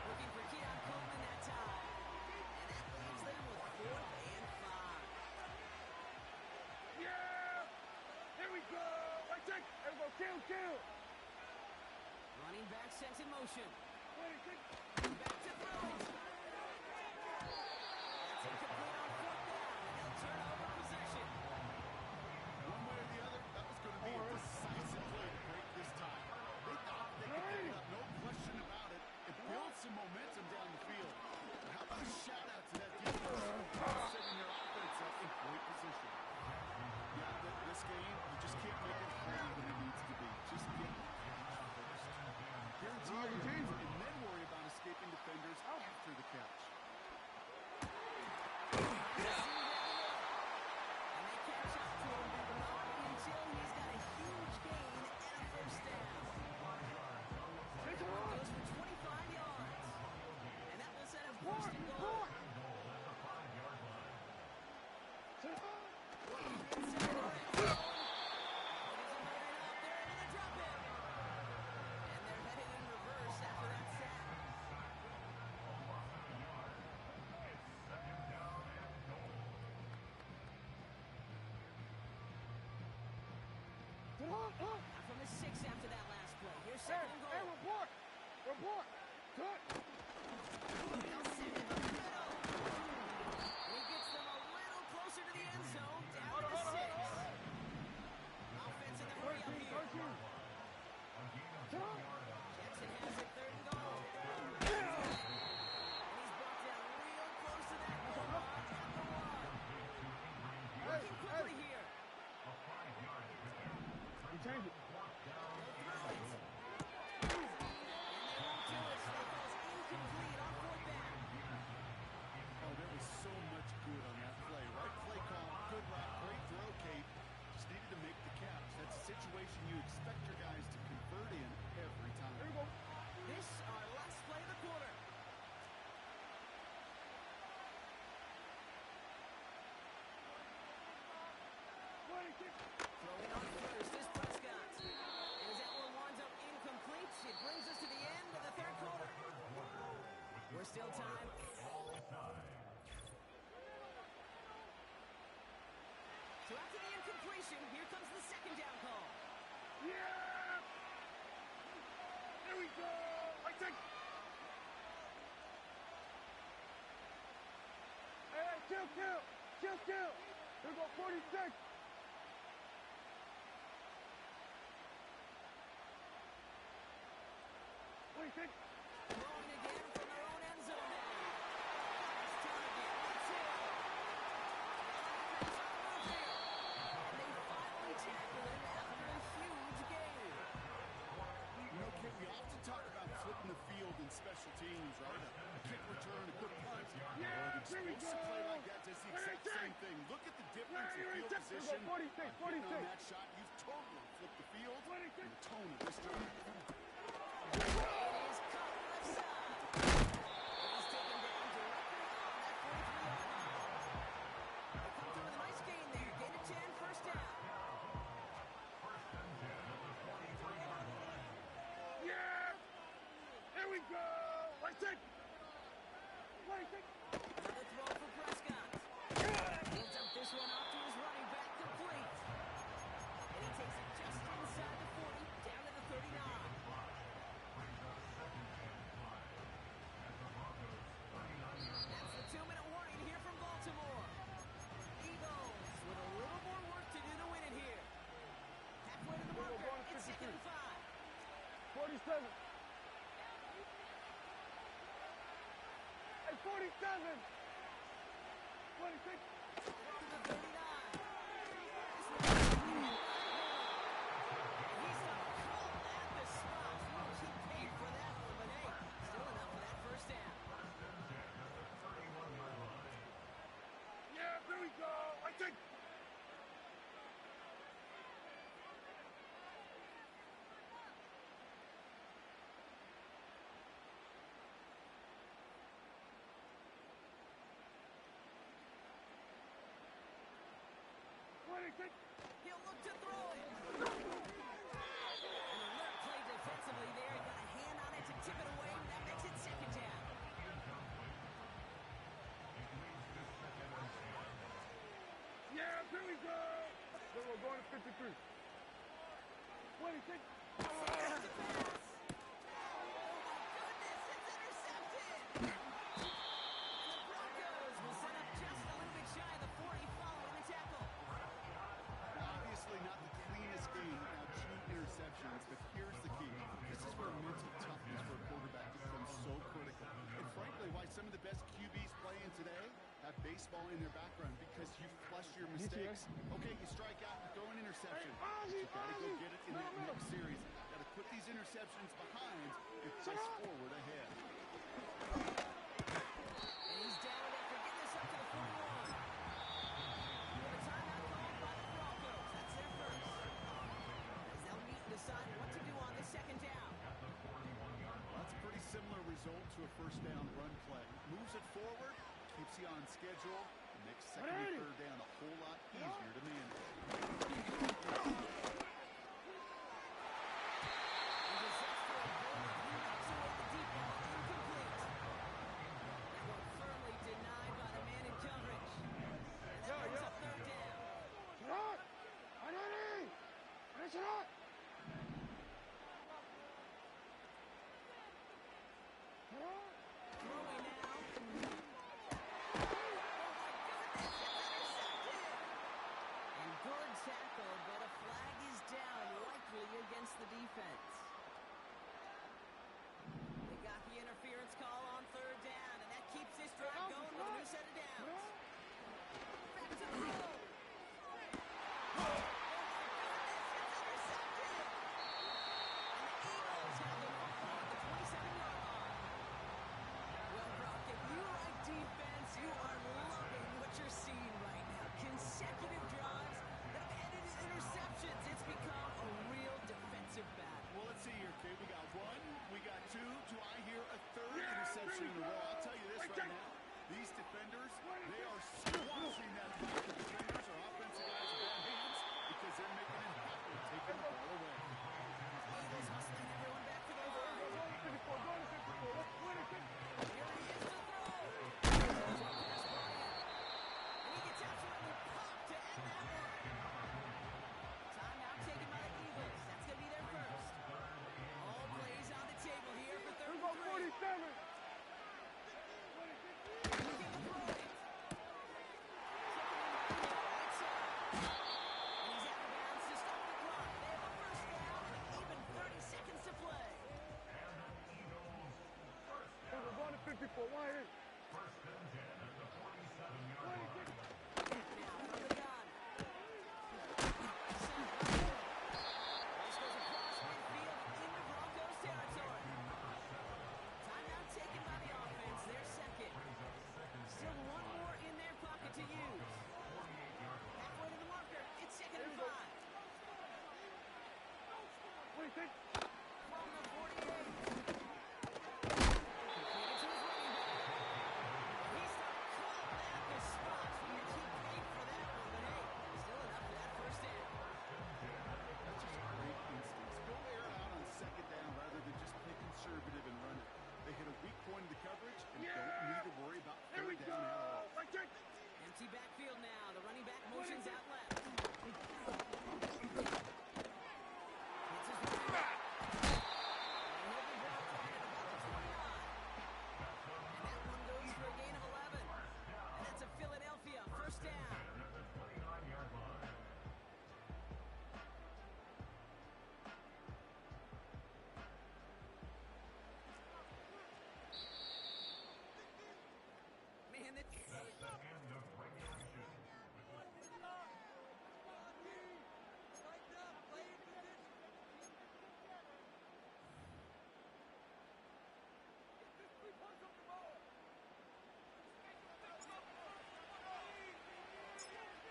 Looking for Keon Coleman that time. And that leaves them with 4th and 5. Yeah, here we go. Right check. Here we go. Kill. Running back sent in motion. 26. Back to throw it. That's incomplete on 4th down, and they'll turn over possession. One way or the other, that was going to be a decisive play to break this tie. They thought they could pick it up, no question about it, and build some momentum down the field. But how about a shout-out to that defense, setting their offense up in great position. Yeah, this game, you just can't make it harder than it needs to be. Just get first. Guarantee you, and then worry about escaping defenders after the catch. And they catch up to him, but not until he's got a huge gain and a first down. Goes for 25 yards. And that will set him first and goal. Inside the red zone. He's a motor out there into the drop in. second and goal. Hey, report! Report! Cut! They'll send him up the middle. And he gets them a little closer to the end zone, down to 6. Offense in the hurry up here. Jetson has it, third and goal. And he's brought down real close to that goal line at the 1. Working quickly here. You change it. Oh, there was so much good on that play. Right play call, good route, great throw, Kate. Just needed to make the catch. That's a situation you expect your guys to convert in every time. Here we go. This our last play of the quarter. Throwing on first is Prescott. As that one winds up incomplete, it brings us to the end of the third quarter. We're still tied. So after the incompletion, here comes the second down call. Yeah! Here we go! I take... Hey, chill! Here we go, 46! Throwing again from their own end zone now. Nice target. That's it. Defense on the move here. And they finally tackle him after a huge gain. You know, Kit, we often talk about flipping the field in special teams, right? A kick return, a good punt. Yeah, Or an explosive play like that does the exact same thing. Look at the difference in field position. 46. On that shot, you've totally flipped the field and the tone of this drive. It is caught left side. And he's taken down directly on that 43-yard line. They come through with a nice gain there. Gain of 10, first down. Yeah! Here we go! I take... Another throw for Prescott. He'll dump this one off to his running back, complete. And he takes it just inside the 40, down to the 39. That's the 2-minute warning here from Baltimore. Eagles with a little more work to do to win it here. Halfway to the marker, it's second and 5. 47! Hey, 47! 26! To the 39. He's done call at the spot. Well, he paid for that one, but hey, still enough for that first down. Yeah, there we go! I take... He'll look to throw it. An alert play defensively there. He got a hand on it to tip it away. That makes it second down. Yeah, here we go! So we're going to 53. 26! There's the pass. Oh, my goodness, it's intercepted. And the Broncos will set up just a little bit shy of the 40 following the tackle. Obviously not the cleanest game without 2 interceptions, but here's the key. This is where mental toughness for a quarterback becomes so critical. And frankly, why some of the best QBs playing today have baseball in their background, because you flush your mistakes. Okay, you strike out, you throw an interception. You gotta go get it in that next series. Gotta put these interceptions behind and press forward ahead. And he's down after getting this up to the 41. With a timeout called by the Broncos. That's their first. As they'll meet and decide what to do on this second down. That's a pretty similar result to a first down run play. Moves it forward, keeps you on schedule, and makes second and third down a whole lot easier to manage. 24 wider. First and 10 at the 47-yard line. Now from the gun. This goes across midfield into Broncos territory. Timeout taken by the offense. Their second. Still one more in their pocket to use. Halfway to the marker. It's second and 5. 26. From the 48. Completed to his running back. He's caught at the spot. He paid for that one, but hey, still enough for that first down. That's just great instincts. Go air it out on second down rather than just play conservative and run it. They hit a weak point in the coverage and don't need to worry about third down at all. Empty backfield now. The running back motions out left. Hits his running back. And he'll be brought down at about the 29. And that one goes for a gain of 11. And that's a Philadelphia first down. At the 29-yard line. Man, that... That's the end of regulation.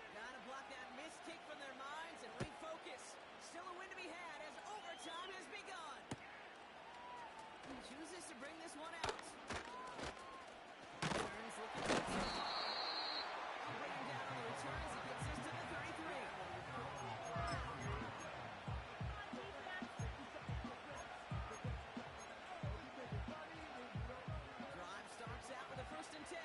Gotta block that missed kick from their minds and refocus. Still a win to be had as overtime has begun. He chooses to bring this one out. Turns looking to I'll bring him down on the return as he gets this to the 33. Drive starts out with a first and 10.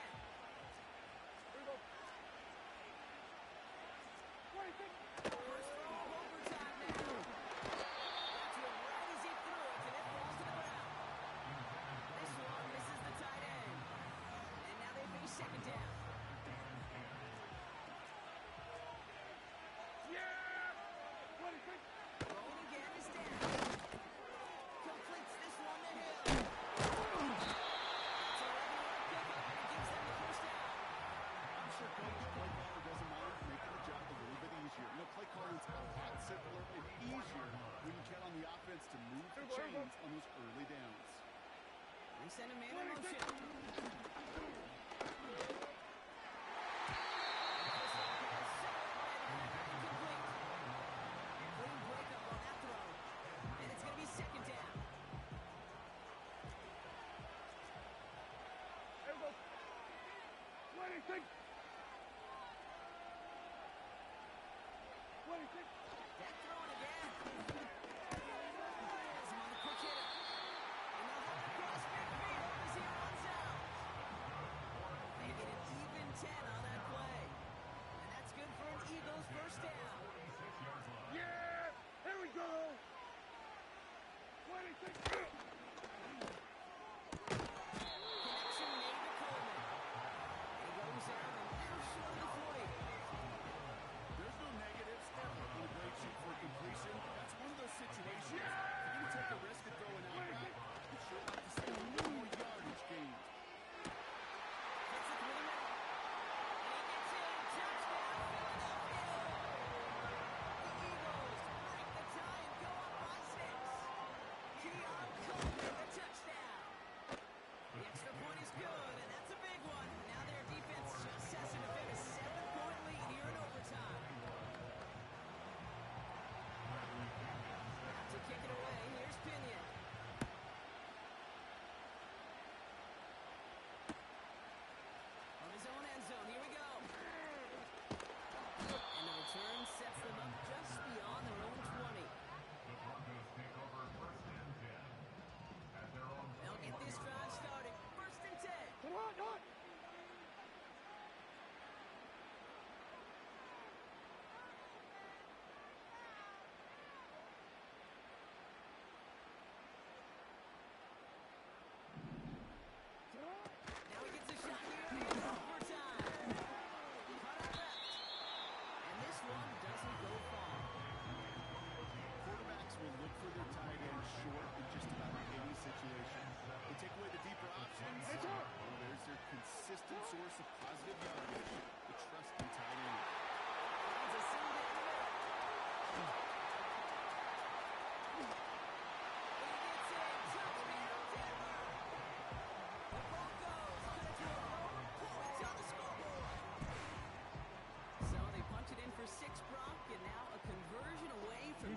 First throw of overtime now. Got to him right as he threw it, and it falls to the ground. This one misses the tight end. And now they face second down. Throwing again is down. Completes this one to Hill. It's a 11-yard pickup, and it gives them the first down. I'm sure Coach Play Caller doesn't mind making the job a little bit easier. You know, play calling's a lot simpler and easier when you count on the offense to move the chains on those early downs. They send a man in motion. Clean breakup on that throw. And it's going to be second down. There we go. 26. 26. That throwing again. Has him on the quick hitter. And they'll have it across midfield as he runs out. They get an even 10 on that play. And that's good for an Eagles first down. 46-yard line. Yeah! Here we go! 26. Connection made to Coleman. He goes there on the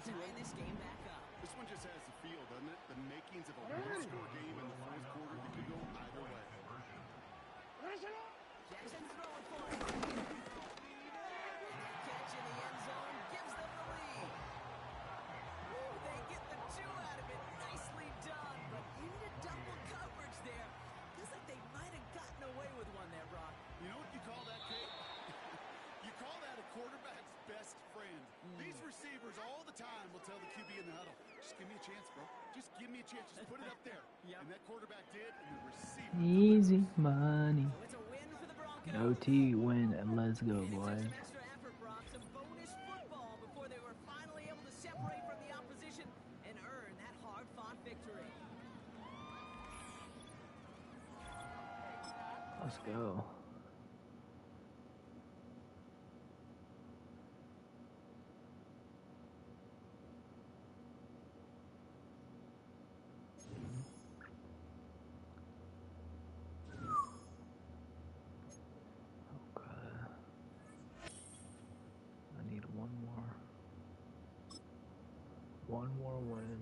tying this game back up. This one just has the feel, doesn't it? The makings of a one-score game in the fourth quarter that could go either way. Jackson throwing for it. Catch in the end zone gives them the lead. Ooh, they get the 2 out of it. Nicely done, but into double coverage there. Feels like they might have gotten away with one there, Brock. You know what you call that, Kate? You call that a quarterback's best friend. These receivers all the time will tell the QB in the huddle, just give me a chance, bro. Just give me a chance. Just put it up there. And that quarterback did, and the receiver. Easy money. So it's a win for the Broncos. OT win and let's go, boys. Some extra effort, Brock. Some bonus football before they were finally able to separate from the opposition and earn that hard-fought victory. Let's go. One more win.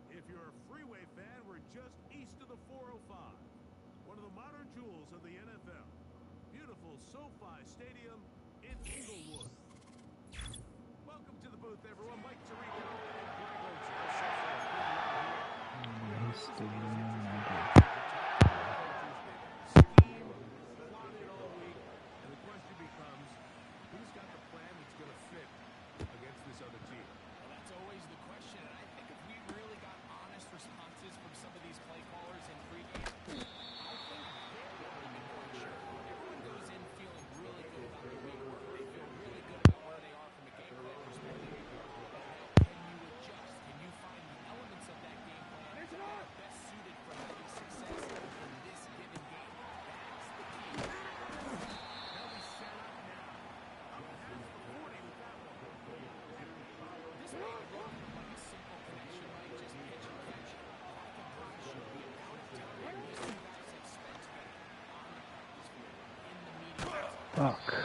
If you're a freeway fan, we're just east of the 405. One of the modern jewels of the NFL. Beautiful SoFi Stadium in Inglewood. Welcome to the booth, everyone. Mike Tirico and Greg Oates. Scheme plotted all week, and the question becomes, who's got the plan that's going to fit against this other team? Well, that's always the question, and I think if we really got honest responses from some of these play callers in pregame, I think they're really unsure. Everyone goes in feeling really good about the week. They feel really good about where they are from a game plan perspective. Can you adjust? Can you find the elements of that game plan that are best suited for having success in this given game? That's the key. They'll be set up now. Up past the 40 with that one. This may look like a simple connection, right? Just pitch and catch. That combined should be amount of time these two guys have spent together on the practice field, in the meetings. Fuck.